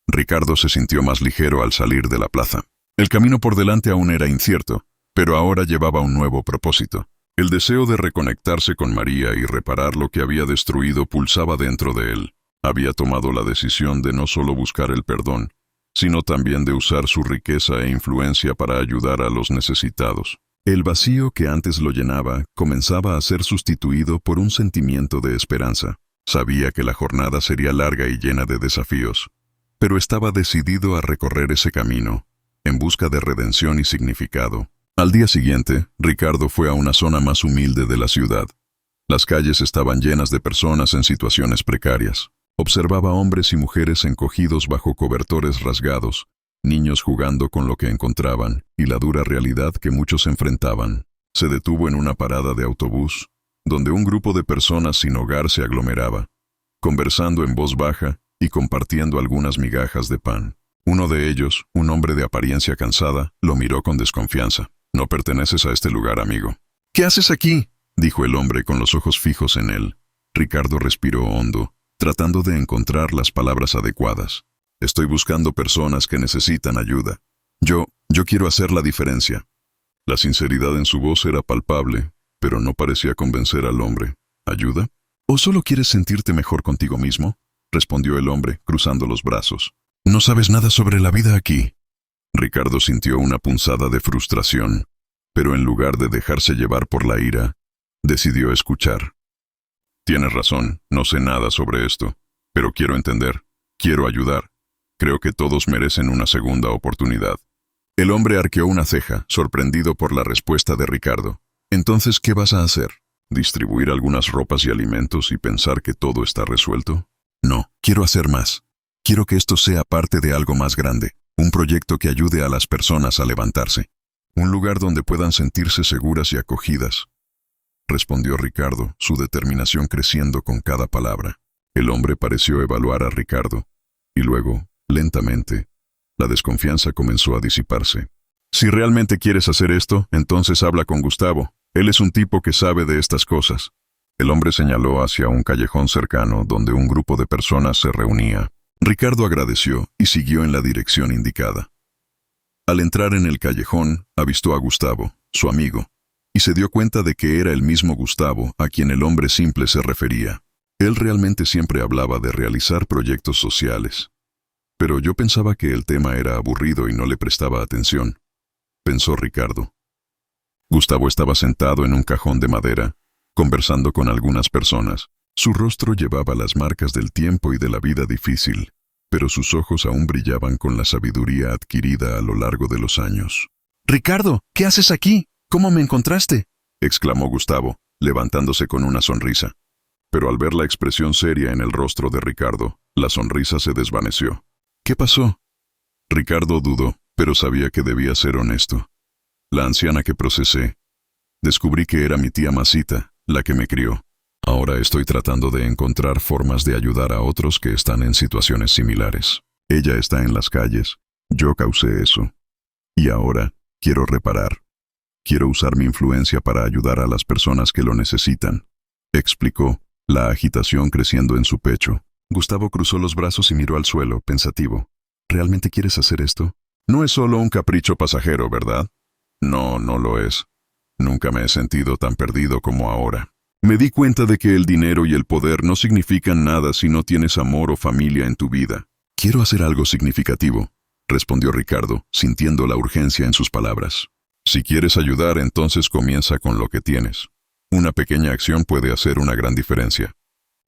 Ricardo se sintió más ligero al salir de la plaza. El camino por delante aún era incierto, pero ahora llevaba un nuevo propósito. El deseo de reconectarse con María y reparar lo que había destruido pulsaba dentro de él. Había tomado la decisión de no solo buscar el perdón, sino también de usar su riqueza e influencia para ayudar a los necesitados. El vacío que antes lo llenaba comenzaba a ser sustituido por un sentimiento de esperanza. Sabía que la jornada sería larga y llena de desafíos, pero estaba decidido a recorrer ese camino, en busca de redención y significado. Al día siguiente, Ricardo fue a una zona más humilde de la ciudad. Las calles estaban llenas de personas en situaciones precarias. Observaba hombres y mujeres encogidos bajo cobertores rasgados, niños jugando con lo que encontraban y la dura realidad que muchos enfrentaban. Se detuvo en una parada de autobús, donde un grupo de personas sin hogar se aglomeraba, conversando en voz baja y compartiendo algunas migajas de pan. Uno de ellos, un hombre de apariencia cansada, lo miró con desconfianza. No perteneces a este lugar, amigo. ¿Qué haces aquí?, dijo el hombre con los ojos fijos en él. Ricardo respiró hondo, tratando de encontrar las palabras adecuadas. Estoy buscando personas que necesitan ayuda. Yo quiero hacer la diferencia. La sinceridad en su voz era palpable, pero no parecía convencer al hombre. ¿Ayuda? ¿O solo quieres sentirte mejor contigo mismo?, respondió el hombre, cruzando los brazos. No sabes nada sobre la vida aquí. Ricardo sintió una punzada de frustración, pero en lugar de dejarse llevar por la ira, decidió escuchar. Tienes razón, no sé nada sobre esto, pero quiero entender, quiero ayudar. Creo que todos merecen una segunda oportunidad. El hombre arqueó una ceja, sorprendido por la respuesta de Ricardo. Entonces, ¿qué vas a hacer? ¿Distribuir algunas ropas y alimentos y pensar que todo está resuelto? No, quiero hacer más. Quiero que esto sea parte de algo más grande, un proyecto que ayude a las personas a levantarse. Un lugar donde puedan sentirse seguras y acogidas, respondió Ricardo, su determinación creciendo con cada palabra. El hombre pareció evaluar a Ricardo, y luego, lentamente, la desconfianza comenzó a disiparse. Si realmente quieres hacer esto, entonces habla con Gustavo. Él es un tipo que sabe de estas cosas. El hombre señaló hacia un callejón cercano donde un grupo de personas se reunía. Ricardo agradeció y siguió en la dirección indicada. Al entrar en el callejón, avistó a Gustavo, su amigo, y se dio cuenta de que era el mismo Gustavo a quien el hombre simple se refería. Él realmente siempre hablaba de realizar proyectos sociales. Pero yo pensaba que el tema era aburrido y no le prestaba atención, pensó Ricardo. Gustavo estaba sentado en un cajón de madera, conversando con algunas personas. Su rostro llevaba las marcas del tiempo y de la vida difícil, pero sus ojos aún brillaban con la sabiduría adquirida a lo largo de los años. «Ricardo, ¿qué haces aquí? ¿Cómo me encontraste?», exclamó Gustavo, levantándose con una sonrisa. Pero al ver la expresión seria en el rostro de Ricardo, la sonrisa se desvaneció. «¿Qué pasó?». Ricardo dudó, pero sabía que debía ser honesto. La anciana que procesé. Descubrí que era mi tía Masita, la que me crió. Ahora estoy tratando de encontrar formas de ayudar a otros que están en situaciones similares. Ella está en las calles. Yo causé eso. Y ahora quiero reparar. Quiero usar mi influencia para ayudar a las personas que lo necesitan, explicó, la agitación creciendo en su pecho. Gustavo cruzó los brazos y miró al suelo, pensativo. ¿Realmente quieres hacer esto? No es solo un capricho pasajero, ¿verdad? No, no lo es. Nunca me he sentido tan perdido como ahora. Me di cuenta de que el dinero y el poder no significan nada si no tienes amor o familia en tu vida. Quiero hacer algo significativo, respondió Ricardo, sintiendo la urgencia en sus palabras. Si quieres ayudar, entonces comienza con lo que tienes. Una pequeña acción puede hacer una gran diferencia.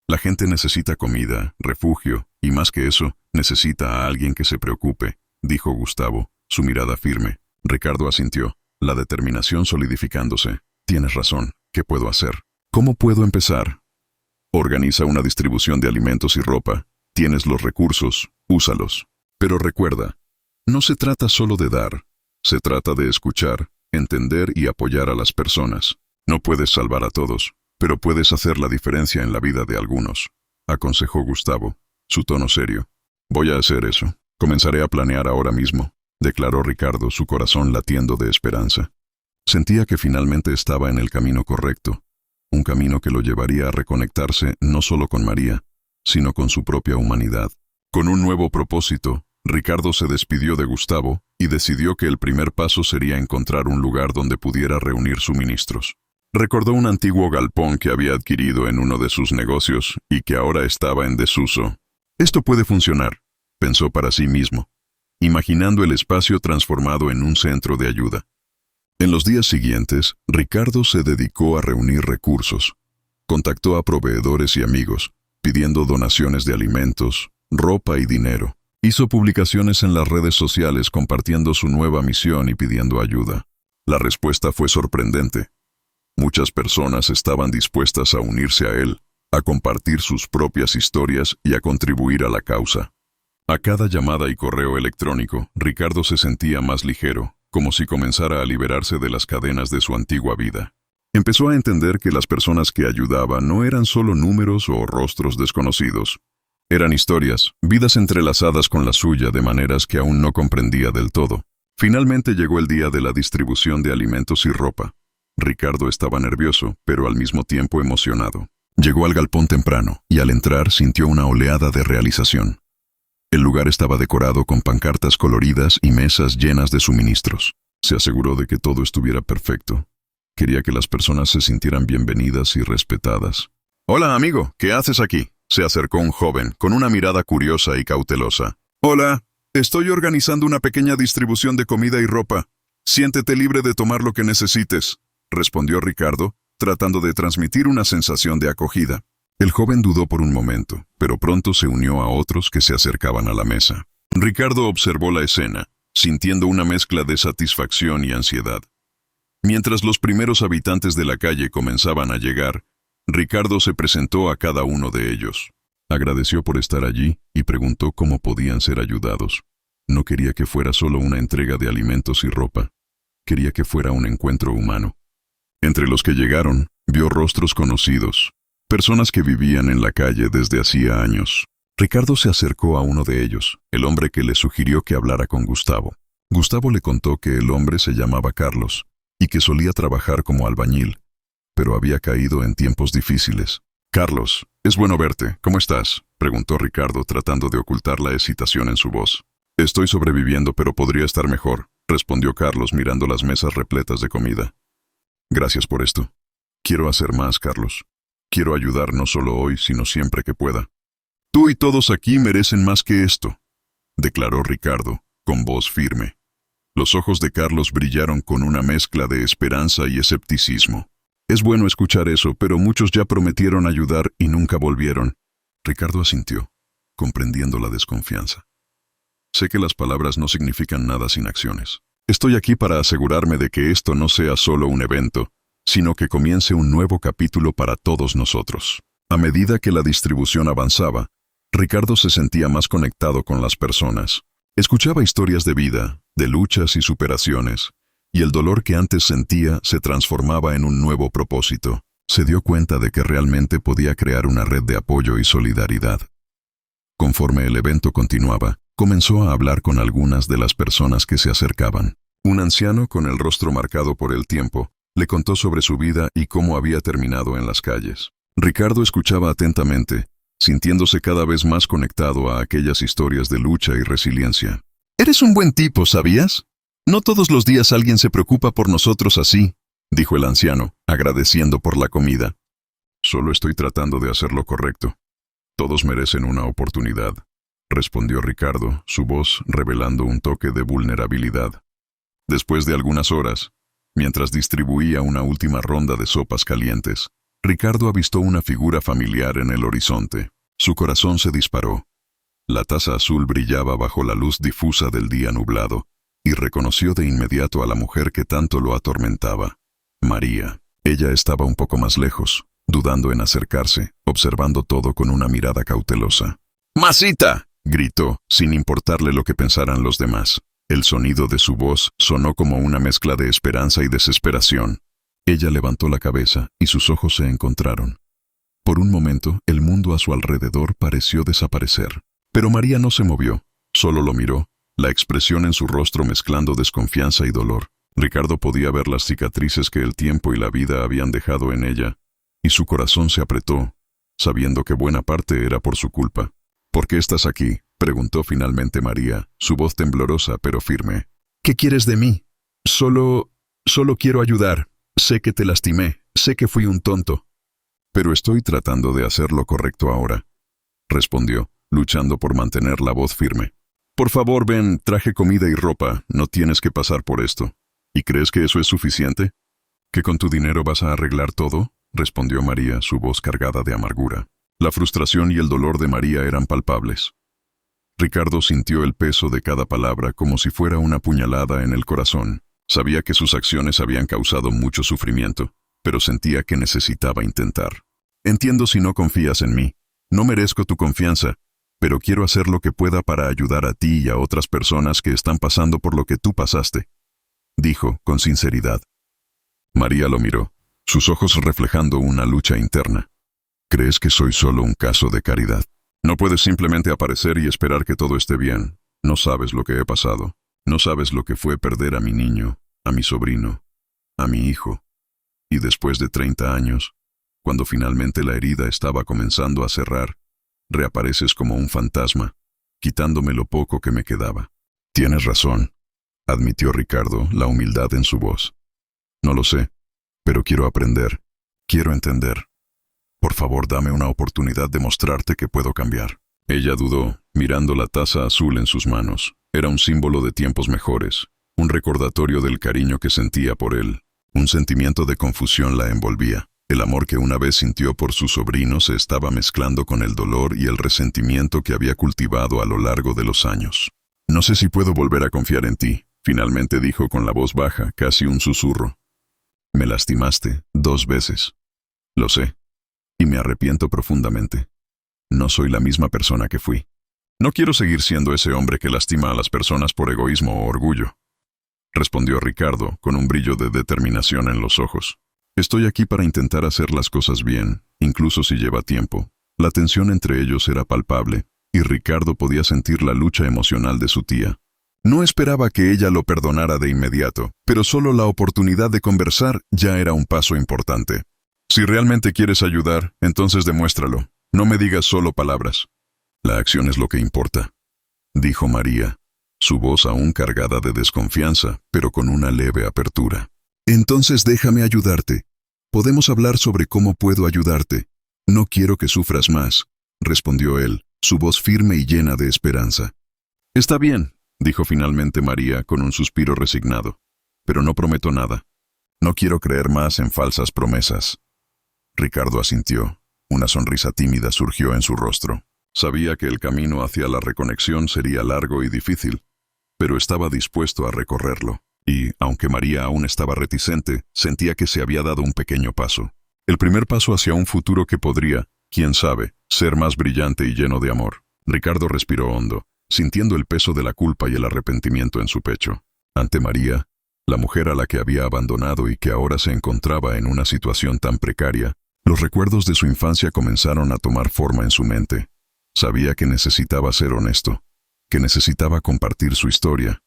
La gente necesita comida, refugio, y más que eso, necesita a alguien que se preocupe, dijo Gustavo, su mirada firme. Ricardo asintió, la determinación solidificándose. Tienes razón, ¿qué puedo hacer? ¿Cómo puedo empezar? Organiza una distribución de alimentos y ropa. Tienes los recursos, úsalos. Pero recuerda, no se trata solo de dar. Se trata de escuchar, entender y apoyar a las personas. No puedes salvar a todos, pero puedes hacer la diferencia en la vida de algunos, aconsejó Gustavo, su tono serio. Voy a hacer eso. Comenzaré a planear ahora mismo, declaró Ricardo, su corazón latiendo de esperanza. Sentía que finalmente estaba en el camino correcto, un camino que lo llevaría a reconectarse no solo con María, sino con su propia humanidad. Con un nuevo propósito, Ricardo se despidió de Gustavo y decidió que el primer paso sería encontrar un lugar donde pudiera reunir suministros. Recordó un antiguo galpón que había adquirido en uno de sus negocios y que ahora estaba en desuso. Esto puede funcionar, pensó para sí mismo, imaginando el espacio transformado en un centro de ayuda. En los días siguientes, Ricardo se dedicó a reunir recursos. Contactó a proveedores y amigos, pidiendo donaciones de alimentos, ropa y dinero. Hizo publicaciones en las redes sociales compartiendo su nueva misión y pidiendo ayuda. La respuesta fue sorprendente. Muchas personas estaban dispuestas a unirse a él, a compartir sus propias historias y a contribuir a la causa. A cada llamada y correo electrónico, Ricardo se sentía más ligero, como si comenzara a liberarse de las cadenas de su antigua vida. Empezó a entender que las personas que ayudaba no eran solo números o rostros desconocidos. Eran historias, vidas entrelazadas con la suya de maneras que aún no comprendía del todo. Finalmente llegó el día de la distribución de alimentos y ropa. Ricardo estaba nervioso, pero al mismo tiempo emocionado. Llegó al galpón temprano, y al entrar sintió una oleada de realización. El lugar estaba decorado con pancartas coloridas y mesas llenas de suministros. Se aseguró de que todo estuviera perfecto. Quería que las personas se sintieran bienvenidas y respetadas. «Hola, amigo, ¿qué haces aquí?», se acercó un joven, con una mirada curiosa y cautelosa. «Hola, estoy organizando una pequeña distribución de comida y ropa. Siéntete libre de tomar lo que necesites», respondió Ricardo, tratando de transmitir una sensación de acogida. El joven dudó por un momento, pero pronto se unió a otros que se acercaban a la mesa. Ricardo observó la escena, sintiendo una mezcla de satisfacción y ansiedad. Mientras los primeros habitantes de la calle comenzaban a llegar, Ricardo se presentó a cada uno de ellos. Agradeció por estar allí y preguntó cómo podían ser ayudados. No quería que fuera solo una entrega de alimentos y ropa. Quería que fuera un encuentro humano. Entre los que llegaron, vio rostros conocidos, personas que vivían en la calle desde hacía años. Ricardo se acercó a uno de ellos, el hombre que le sugirió que hablara con Gustavo. Gustavo le contó que el hombre se llamaba Carlos y que solía trabajar como albañil, pero había caído en tiempos difíciles. «Carlos, es bueno verte. ¿Cómo estás?», preguntó Ricardo tratando de ocultar la excitación en su voz. «Estoy sobreviviendo, pero podría estar mejor», respondió Carlos mirando las mesas repletas de comida. «Gracias por esto. Quiero hacer más, Carlos. Quiero ayudar no solo hoy, sino siempre que pueda». «Tú y todos aquí merecen más que esto», declaró Ricardo, con voz firme. Los ojos de Carlos brillaron con una mezcla de esperanza y escepticismo. «Es bueno escuchar eso, pero muchos ya prometieron ayudar y nunca volvieron». Ricardo asintió, comprendiendo la desconfianza. «Sé que las palabras no significan nada sin acciones. Estoy aquí para asegurarme de que esto no sea solo un evento, sino que comience un nuevo capítulo para todos nosotros». A medida que la distribución avanzaba, Ricardo se sentía más conectado con las personas. Escuchaba historias de vida, de luchas y superaciones, y el dolor que antes sentía se transformaba en un nuevo propósito. Se dio cuenta de que realmente podía crear una red de apoyo y solidaridad. Conforme el evento continuaba, comenzó a hablar con algunas de las personas que se acercaban. Un anciano, con el rostro marcado por el tiempo, le contó sobre su vida y cómo había terminado en las calles. Ricardo escuchaba atentamente, sintiéndose cada vez más conectado a aquellas historias de lucha y resiliencia. «Eres un buen tipo, ¿sabías? No todos los días alguien se preocupa por nosotros así», dijo el anciano, agradeciendo por la comida. «Solo estoy tratando de hacer lo correcto. Todos merecen una oportunidad», respondió Ricardo, su voz revelando un toque de vulnerabilidad. Después de algunas horas, mientras distribuía una última ronda de sopas calientes, Ricardo avistó una figura familiar en el horizonte. Su corazón se disparó. La taza azul brillaba bajo la luz difusa del día nublado, y reconoció de inmediato a la mujer que tanto lo atormentaba. María. Ella estaba un poco más lejos, dudando en acercarse, observando todo con una mirada cautelosa. «¡Masita!», gritó, sin importarle lo que pensaran los demás. El sonido de su voz sonó como una mezcla de esperanza y desesperación. Ella levantó la cabeza y sus ojos se encontraron. Por un momento, el mundo a su alrededor pareció desaparecer. Pero María no se movió, solo lo miró, la expresión en su rostro mezclando desconfianza y dolor. Ricardo podía ver las cicatrices que el tiempo y la vida habían dejado en ella, y su corazón se apretó, sabiendo que buena parte era por su culpa. «¿Por qué estás aquí?», preguntó finalmente María, su voz temblorosa pero firme. «¿Qué quieres de mí? Solo quiero ayudar. Sé que te lastimé, sé que fui un tonto». «Pero estoy tratando de hacer lo correcto ahora», respondió, luchando por mantener la voz firme. «Por favor, ven, traje comida y ropa, no tienes que pasar por esto». «¿Y crees que eso es suficiente? ¿Que con tu dinero vas a arreglar todo?», respondió María, su voz cargada de amargura. La frustración y el dolor de María eran palpables. Ricardo sintió el peso de cada palabra como si fuera una puñalada en el corazón. Sabía que sus acciones habían causado mucho sufrimiento, pero sentía que necesitaba intentar. «Entiendo si no confías en mí. No merezco tu confianza, pero quiero hacer lo que pueda para ayudar a ti y a otras personas que están pasando por lo que tú pasaste», dijo con sinceridad. María lo miró, sus ojos reflejando una lucha interna. «¿Crees que soy solo un caso de caridad? No puedes simplemente aparecer y esperar que todo esté bien. No sabes lo que he pasado. No sabes lo que fue perder a mi niño, a mi sobrino, a mi hijo. Y después de 30 años, cuando finalmente la herida estaba comenzando a cerrar, reapareces como un fantasma, quitándome lo poco que me quedaba». «Tienes razón», admitió Ricardo, la humildad en su voz. «No lo sé, pero quiero aprender, quiero entender. Por favor, dame una oportunidad de mostrarte que puedo cambiar». Ella dudó, mirando la taza azul en sus manos. Era un símbolo de tiempos mejores, un recordatorio del cariño que sentía por él. Un sentimiento de confusión la envolvía. El amor que una vez sintió por su sobrino se estaba mezclando con el dolor y el resentimiento que había cultivado a lo largo de los años. «No sé si puedo volver a confiar en ti», finalmente dijo con la voz baja, casi un susurro. Me lastimaste 2 veces. Lo sé. Y me arrepiento profundamente. No soy la misma persona que fui. No quiero seguir siendo ese hombre que lastima a las personas por egoísmo o orgullo, respondió Ricardo con un brillo de determinación en los ojos. Estoy aquí para intentar hacer las cosas bien, incluso si lleva tiempo. La tensión entre ellos era palpable, y Ricardo podía sentir la lucha emocional de su tía. No esperaba que ella lo perdonara de inmediato, pero solo la oportunidad de conversar ya era un paso importante. Si realmente quieres ayudar, entonces demuéstralo. No me digas solo palabras. La acción es lo que importa, dijo María, su voz aún cargada de desconfianza, pero con una leve apertura. Entonces déjame ayudarte. Podemos hablar sobre cómo puedo ayudarte. No quiero que sufras más, respondió él, su voz firme y llena de esperanza. Está bien, dijo finalmente María con un suspiro resignado, pero no prometo nada. No quiero creer más en falsas promesas. Ricardo asintió. Una sonrisa tímida surgió en su rostro. Sabía que el camino hacia la reconexión sería largo y difícil, pero estaba dispuesto a recorrerlo. Y, aunque María aún estaba reticente, sentía que se había dado un pequeño paso. El primer paso hacia un futuro que podría, quién sabe, ser más brillante y lleno de amor. Ricardo respiró hondo, sintiendo el peso de la culpa y el arrepentimiento en su pecho. Ante María, la mujer a la que había abandonado y que ahora se encontraba en una situación tan precaria, los recuerdos de su infancia comenzaron a tomar forma en su mente. Sabía que necesitaba ser honesto, que necesitaba compartir su historia,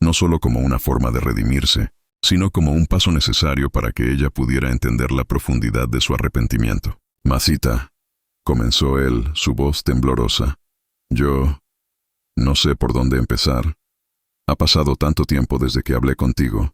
no solo como una forma de redimirse, sino como un paso necesario para que ella pudiera entender la profundidad de su arrepentimiento. Masita, comenzó él, su voz temblorosa. Yo no sé por dónde empezar. Ha pasado tanto tiempo desde que hablé contigo,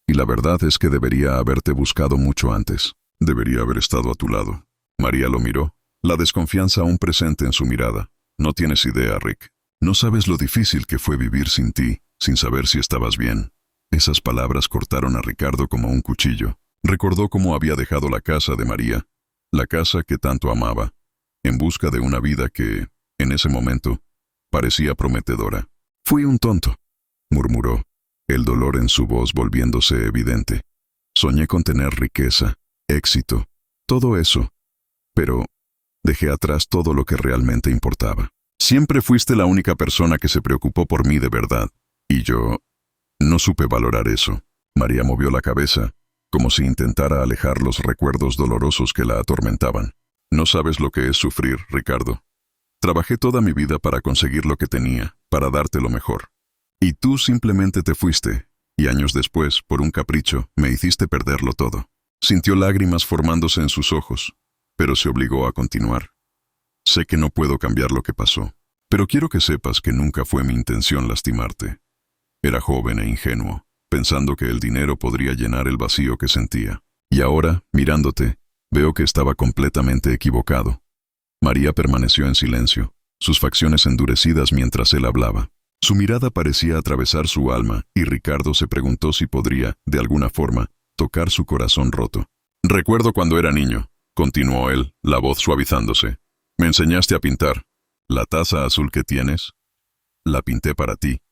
y la verdad es que debería haberte buscado mucho antes. Debería haber estado a tu lado. María lo miró, la desconfianza aún presente en su mirada. No tienes idea, Rick. No sabes lo difícil que fue vivir sin ti, sin saber si estabas bien. Esas palabras cortaron a Ricardo como un cuchillo. Recordó cómo había dejado la casa de María, la casa que tanto amaba, en busca de una vida que, en ese momento, parecía prometedora. Fui un tonto, murmuró, el dolor en su voz volviéndose evidente. Soñé con tener riqueza, éxito, todo eso, pero dejé atrás todo lo que realmente importaba. Siempre fuiste la única persona que se preocupó por mí de verdad, y yo no supe valorar eso. María movió la cabeza, como si intentara alejar los recuerdos dolorosos que la atormentaban. No sabes lo que es sufrir, Ricardo. Trabajé toda mi vida para conseguir lo que tenía, para darte lo mejor. Y tú simplemente te fuiste, y años después, por un capricho, me hiciste perderlo todo. Sintió lágrimas formándose en sus ojos, pero se obligó a continuar. Sé que no puedo cambiar lo que pasó, pero quiero que sepas que nunca fue mi intención lastimarte. Era joven e ingenuo, pensando que el dinero podría llenar el vacío que sentía. Y ahora, mirándote, veo que estaba completamente equivocado. María permaneció en silencio, sus facciones endurecidas mientras él hablaba. Su mirada parecía atravesar su alma, y Ricardo se preguntó si podría, de alguna forma, tocar su corazón roto. Recuerdo cuando era niño, continuó él, la voz suavizándose. Me enseñaste a pintar. ¿La taza azul que tienes? La pinté para ti.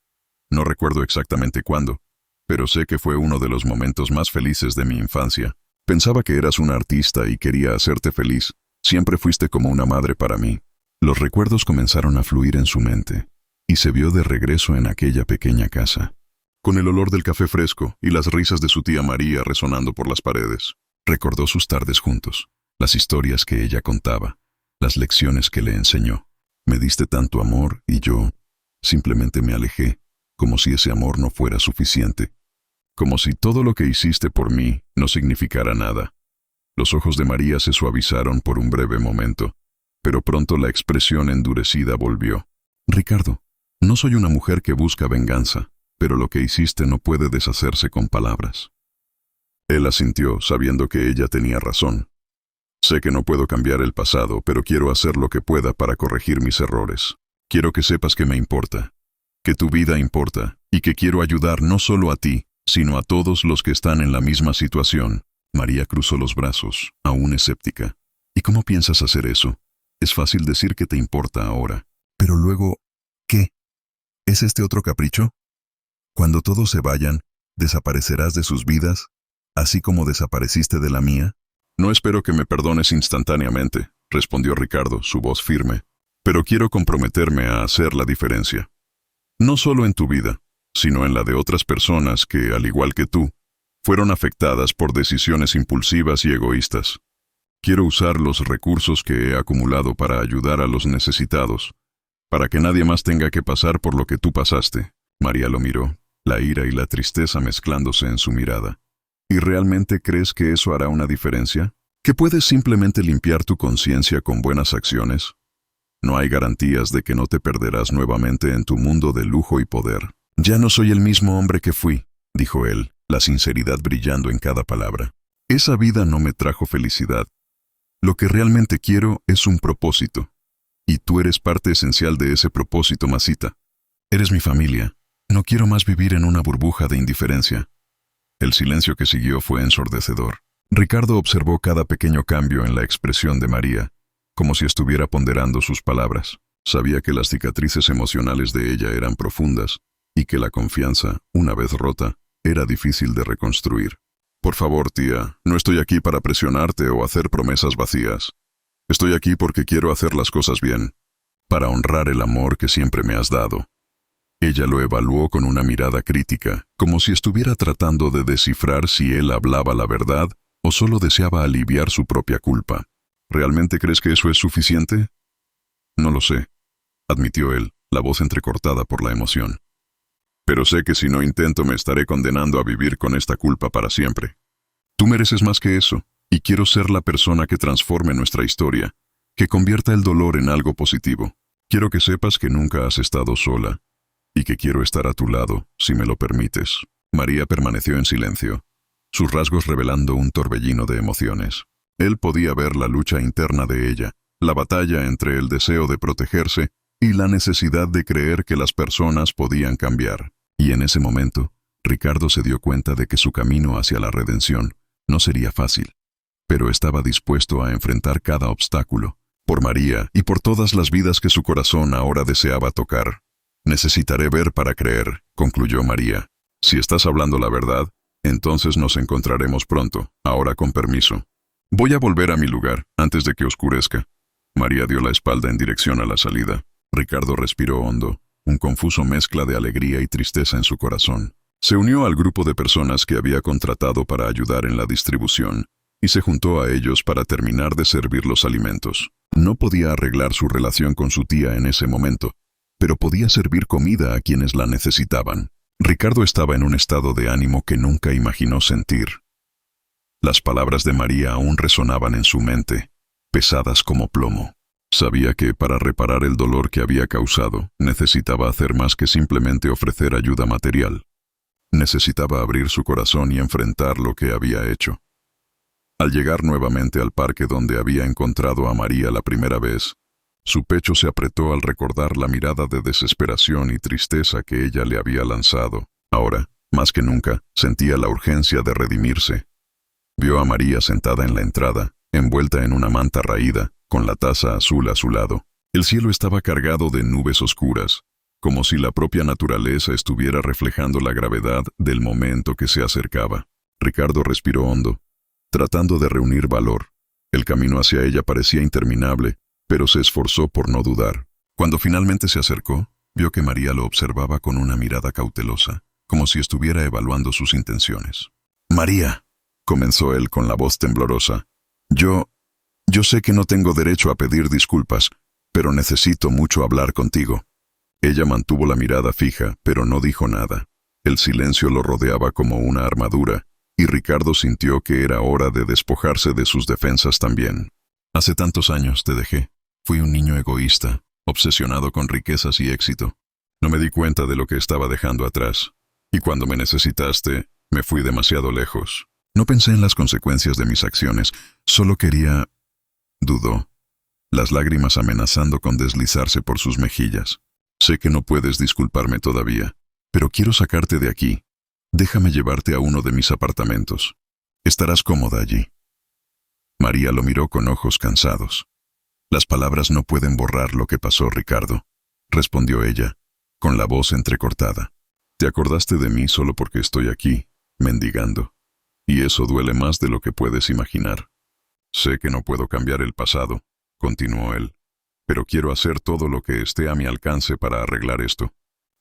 No recuerdo exactamente cuándo, pero sé que fue uno de los momentos más felices de mi infancia. Pensaba que eras un artista y quería hacerte feliz. Siempre fuiste como una madre para mí. Los recuerdos comenzaron a fluir en su mente, y se vio de regreso en aquella pequeña casa, con el olor del café fresco y las risas de su tía María resonando por las paredes. Recordó sus tardes juntos, las historias que ella contaba, las lecciones que le enseñó. Me diste tanto amor y yo simplemente me alejé, como si ese amor no fuera suficiente, como si todo lo que hiciste por mí no significara nada. Los ojos de María se suavizaron por un breve momento, pero pronto la expresión endurecida volvió. Ricardo, no soy una mujer que busca venganza, pero lo que hiciste no puede deshacerse con palabras. Él asintió, sabiendo que ella tenía razón. Sé que no puedo cambiar el pasado, pero quiero hacer lo que pueda para corregir mis errores. Quiero que sepas que me importa, que tu vida importa, y que quiero ayudar no solo a ti, sino a todos los que están en la misma situación. María cruzó los brazos, aún escéptica. ¿Y cómo piensas hacer eso? Es fácil decir que te importa ahora. Pero luego, ¿qué? ¿Es este otro capricho? Cuando todos se vayan, ¿desaparecerás de sus vidas? así como desapareciste de la mía. No espero que me perdones instantáneamente, respondió Ricardo, su voz firme, pero quiero comprometerme a hacer la diferencia. No solo en tu vida, sino en la de otras personas que, al igual que tú, fueron afectadas por decisiones impulsivas y egoístas. Quiero usar los recursos que he acumulado para ayudar a los necesitados, para que nadie más tenga que pasar por lo que tú pasaste. María lo miró, la ira y la tristeza mezclándose en su mirada. ¿Y realmente crees que eso hará una diferencia? ¿Que puedes simplemente limpiar tu conciencia con buenas acciones? No hay garantías de que no te perderás nuevamente en tu mundo de lujo y poder. Ya no soy el mismo hombre que fui, dijo él, la sinceridad brillando en cada palabra. Esa vida no me trajo felicidad. Lo que realmente quiero es un propósito. Y tú eres parte esencial de ese propósito, Masita. Eres mi familia. No quiero más vivir en una burbuja de indiferencia. El silencio que siguió fue ensordecedor. Ricardo observó cada pequeño cambio en la expresión de María, como si estuviera ponderando sus palabras. Sabía que las cicatrices emocionales de ella eran profundas y que la confianza, una vez rota, era difícil de reconstruir. Por favor, tía, no estoy aquí para presionarte o hacer promesas vacías. Estoy aquí porque quiero hacer las cosas bien, para honrar el amor que siempre me has dado. Ella lo evaluó con una mirada crítica, como si estuviera tratando de descifrar si él hablaba la verdad o solo deseaba aliviar su propia culpa. ¿Realmente crees que eso es suficiente? No lo sé, admitió él, la voz entrecortada por la emoción. Pero sé que si no intento me estaré condenando a vivir con esta culpa para siempre. Tú mereces más que eso, y quiero ser la persona que transforme nuestra historia, que convierta el dolor en algo positivo. Quiero que sepas que nunca has estado sola, y que quiero estar a tu lado, si me lo permites. María permaneció en silencio, sus rasgos revelando un torbellino de emociones. Él podía ver la lucha interna de ella, la batalla entre el deseo de protegerse y la necesidad de creer que las personas podían cambiar. Y en ese momento, Ricardo se dio cuenta de que su camino hacia la redención no sería fácil, pero estaba dispuesto a enfrentar cada obstáculo, por María y por todas las vidas que su corazón ahora deseaba tocar. Necesitaré ver para creer, concluyó María. Si estás hablando la verdad, entonces nos encontraremos pronto, ahora con permiso. Voy a volver a mi lugar, antes de que oscurezca. María dio la espalda en dirección a la salida. Ricardo respiró hondo, un confuso mezcla de alegría y tristeza en su corazón. Se unió al grupo de personas que había contratado para ayudar en la distribución, y se juntó a ellos para terminar de servir los alimentos. No podía arreglar su relación con su tía en ese momento, pero podía servir comida a quienes la necesitaban. Ricardo estaba en un estado de ánimo que nunca imaginó sentir. Las palabras de María aún resonaban en su mente, pesadas como plomo. Sabía que para reparar el dolor que había causado, necesitaba hacer más que simplemente ofrecer ayuda material. Necesitaba abrir su corazón y enfrentar lo que había hecho. Al llegar nuevamente al parque donde había encontrado a María la primera vez, su pecho se apretó al recordar la mirada de desesperación y tristeza que ella le había lanzado. Ahora, más que nunca, sentía la urgencia de redimirse. Vio a María sentada en la entrada, envuelta en una manta raída, con la taza azul a su lado. El cielo estaba cargado de nubes oscuras, como si la propia naturaleza estuviera reflejando la gravedad del momento que se acercaba. Ricardo respiró hondo, tratando de reunir valor. El camino hacia ella parecía interminable, pero se esforzó por no dudar. Cuando finalmente se acercó, vio que María lo observaba con una mirada cautelosa, como si estuviera evaluando sus intenciones. «María», comenzó él con la voz temblorosa, Yo sé que no tengo derecho a pedir disculpas, pero necesito mucho hablar contigo». Ella mantuvo la mirada fija, pero no dijo nada. El silencio lo rodeaba como una armadura, y Ricardo sintió que era hora de despojarse de sus defensas también. «Hace tantos años te dejé. Fui un niño egoísta, obsesionado con riquezas y éxito. No me di cuenta de lo que estaba dejando atrás. Y cuando me necesitaste, me fui demasiado lejos. No pensé en las consecuencias de mis acciones, solo quería...» Dudó, las lágrimas amenazando con deslizarse por sus mejillas. «Sé que no puedes disculparme todavía, pero quiero sacarte de aquí. Déjame llevarte a uno de mis apartamentos. Estarás cómoda allí». María lo miró con ojos cansados. «Las palabras no pueden borrar lo que pasó, Ricardo», respondió ella, con la voz entrecortada. «Te acordaste de mí solo porque estoy aquí, mendigando. y eso duele más de lo que puedes imaginar. Sé que no puedo cambiar el pasado, continuó él, pero quiero hacer todo lo que esté a mi alcance para arreglar esto.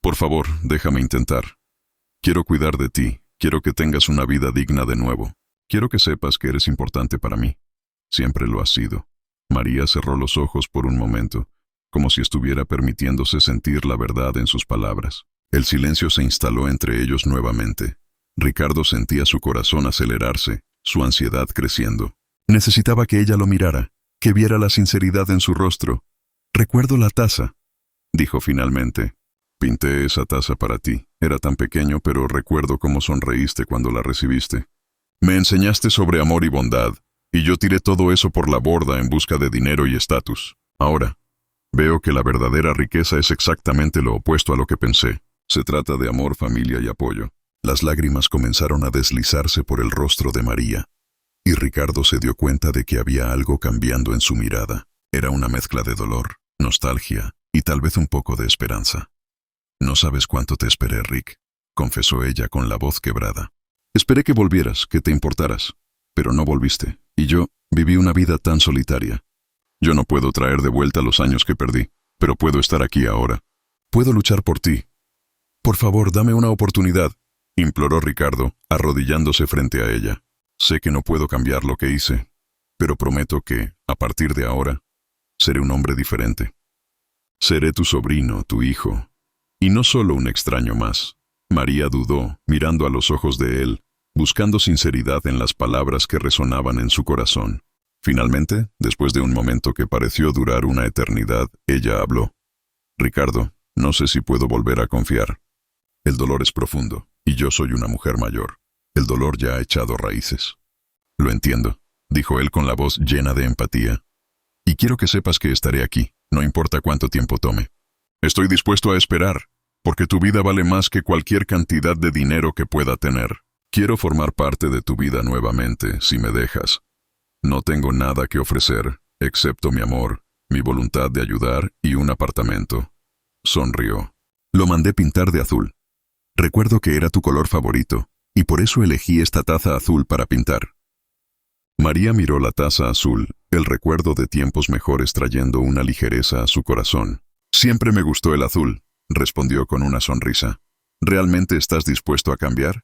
Por favor, déjame intentar. Quiero cuidar de ti, quiero que tengas una vida digna de nuevo. Quiero que sepas que eres importante para mí. Siempre lo has sido. María cerró los ojos por un momento, como si estuviera permitiéndose sentir la verdad en sus palabras. El silencio se instaló entre ellos nuevamente. Ricardo sentía su corazón acelerarse, su ansiedad creciendo. Necesitaba que ella lo mirara, que viera la sinceridad en su rostro. «Recuerdo la taza», dijo finalmente. «Pinté esa taza para ti. Era tan pequeño, pero recuerdo cómo sonreíste cuando la recibiste. Me enseñaste sobre amor y bondad, y yo tiré todo eso por la borda en busca de dinero y estatus. Ahora, veo que la verdadera riqueza es exactamente lo opuesto a lo que pensé. Se trata de amor, familia y apoyo». Las lágrimas comenzaron a deslizarse por el rostro de María, y Ricardo se dio cuenta de que había algo cambiando en su mirada. Era una mezcla de dolor, nostalgia y tal vez un poco de esperanza. «No sabes cuánto te esperé, Rick», confesó ella con la voz quebrada. «Esperé que volvieras, que te importaras, pero no volviste, y yo viví una vida tan solitaria. Yo no puedo traer de vuelta los años que perdí, pero puedo estar aquí ahora. Puedo luchar por ti. Por favor, dame una oportunidad», imploró Ricardo, arrodillándose frente a ella. «Sé que no puedo cambiar lo que hice, pero prometo que, a partir de ahora, seré un hombre diferente. Seré tu sobrino, tu hijo, y no solo un extraño más». María dudó, mirando a los ojos de él, buscando sinceridad en las palabras que resonaban en su corazón. Finalmente, después de un momento que pareció durar una eternidad, ella habló. «Ricardo, no sé si puedo volver a confiar. El dolor es profundo, y yo soy una mujer mayor. El dolor ya ha echado raíces». «Lo entiendo», dijo él con la voz llena de empatía. «Y quiero que sepas que estaré aquí, no importa cuánto tiempo tome. Estoy dispuesto a esperar, porque tu vida vale más que cualquier cantidad de dinero que pueda tener. Quiero formar parte de tu vida nuevamente, si me dejas. No tengo nada que ofrecer, excepto mi amor, mi voluntad de ayudar y un apartamento». Sonrió. «Lo mandé pintar de azul. Recuerdo que era tu color favorito, y por eso elegí esta taza azul para pintar». María miró la taza azul, el recuerdo de tiempos mejores trayendo una ligereza a su corazón. «Siempre me gustó el azul», respondió con una sonrisa. «¿Realmente estás dispuesto a cambiar?»,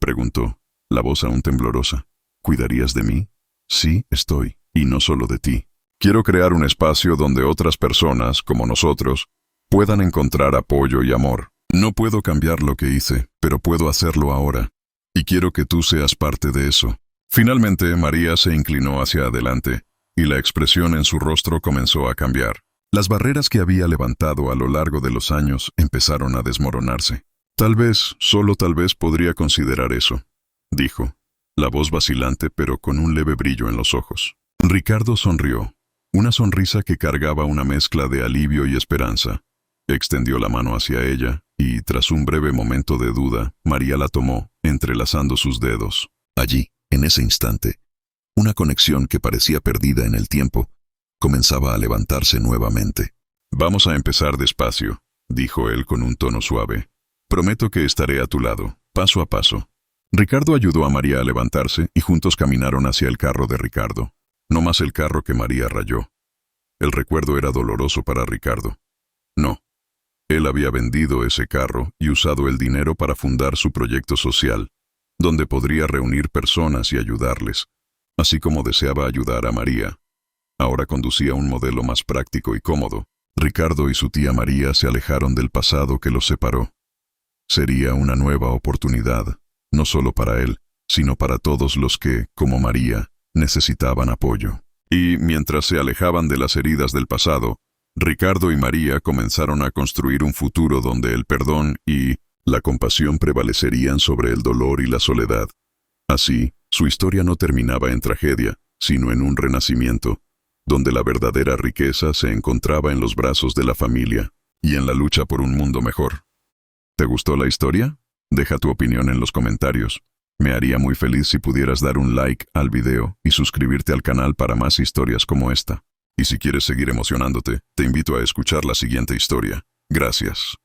preguntó, la voz aún temblorosa. «¿Cuidarías de mí?». «Sí, estoy, y no solo de ti. Quiero crear un espacio donde otras personas, como nosotros, puedan encontrar apoyo y amor. No puedo cambiar lo que hice, pero puedo hacerlo ahora, y quiero que tú seas parte de eso». Finalmente, María se inclinó hacia adelante, y la expresión en su rostro comenzó a cambiar. Las barreras que había levantado a lo largo de los años empezaron a desmoronarse. «Tal vez, solo tal vez podría considerar eso», dijo, la voz vacilante pero con un leve brillo en los ojos. Ricardo sonrió, una sonrisa que cargaba una mezcla de alivio y esperanza. Extendió la mano hacia ella, y tras un breve momento de duda, María la tomó, entrelazando sus dedos. Allí, en ese instante, una conexión que parecía perdida en el tiempo, comenzaba a levantarse nuevamente. «Vamos a empezar despacio», dijo él con un tono suave. «Prometo que estaré a tu lado, paso a paso». Ricardo ayudó a María a levantarse y juntos caminaron hacia el carro de Ricardo. No más el carro que María rayó. El recuerdo era doloroso para Ricardo. No. Él había vendido ese carro y usado el dinero para fundar su proyecto social, donde podría reunir personas y ayudarles, así como deseaba ayudar a María. Ahora conducía un modelo más práctico y cómodo. Ricardo y su tía María se alejaron del pasado que los separó. Sería una nueva oportunidad, no solo para él, sino para todos los que, como María, necesitaban apoyo. Y mientras se alejaban de las heridas del pasado, Ricardo y María comenzaron a construir un futuro donde el perdón y la compasión prevalecerían sobre el dolor y la soledad. Así, su historia no terminaba en tragedia, sino en un renacimiento, donde la verdadera riqueza se encontraba en los brazos de la familia y en la lucha por un mundo mejor. ¿Te gustó la historia? Deja tu opinión en los comentarios. Me haría muy feliz si pudieras dar un like al video y suscribirte al canal para más historias como esta. Y si quieres seguir emocionándote, te invito a escuchar la siguiente historia. Gracias.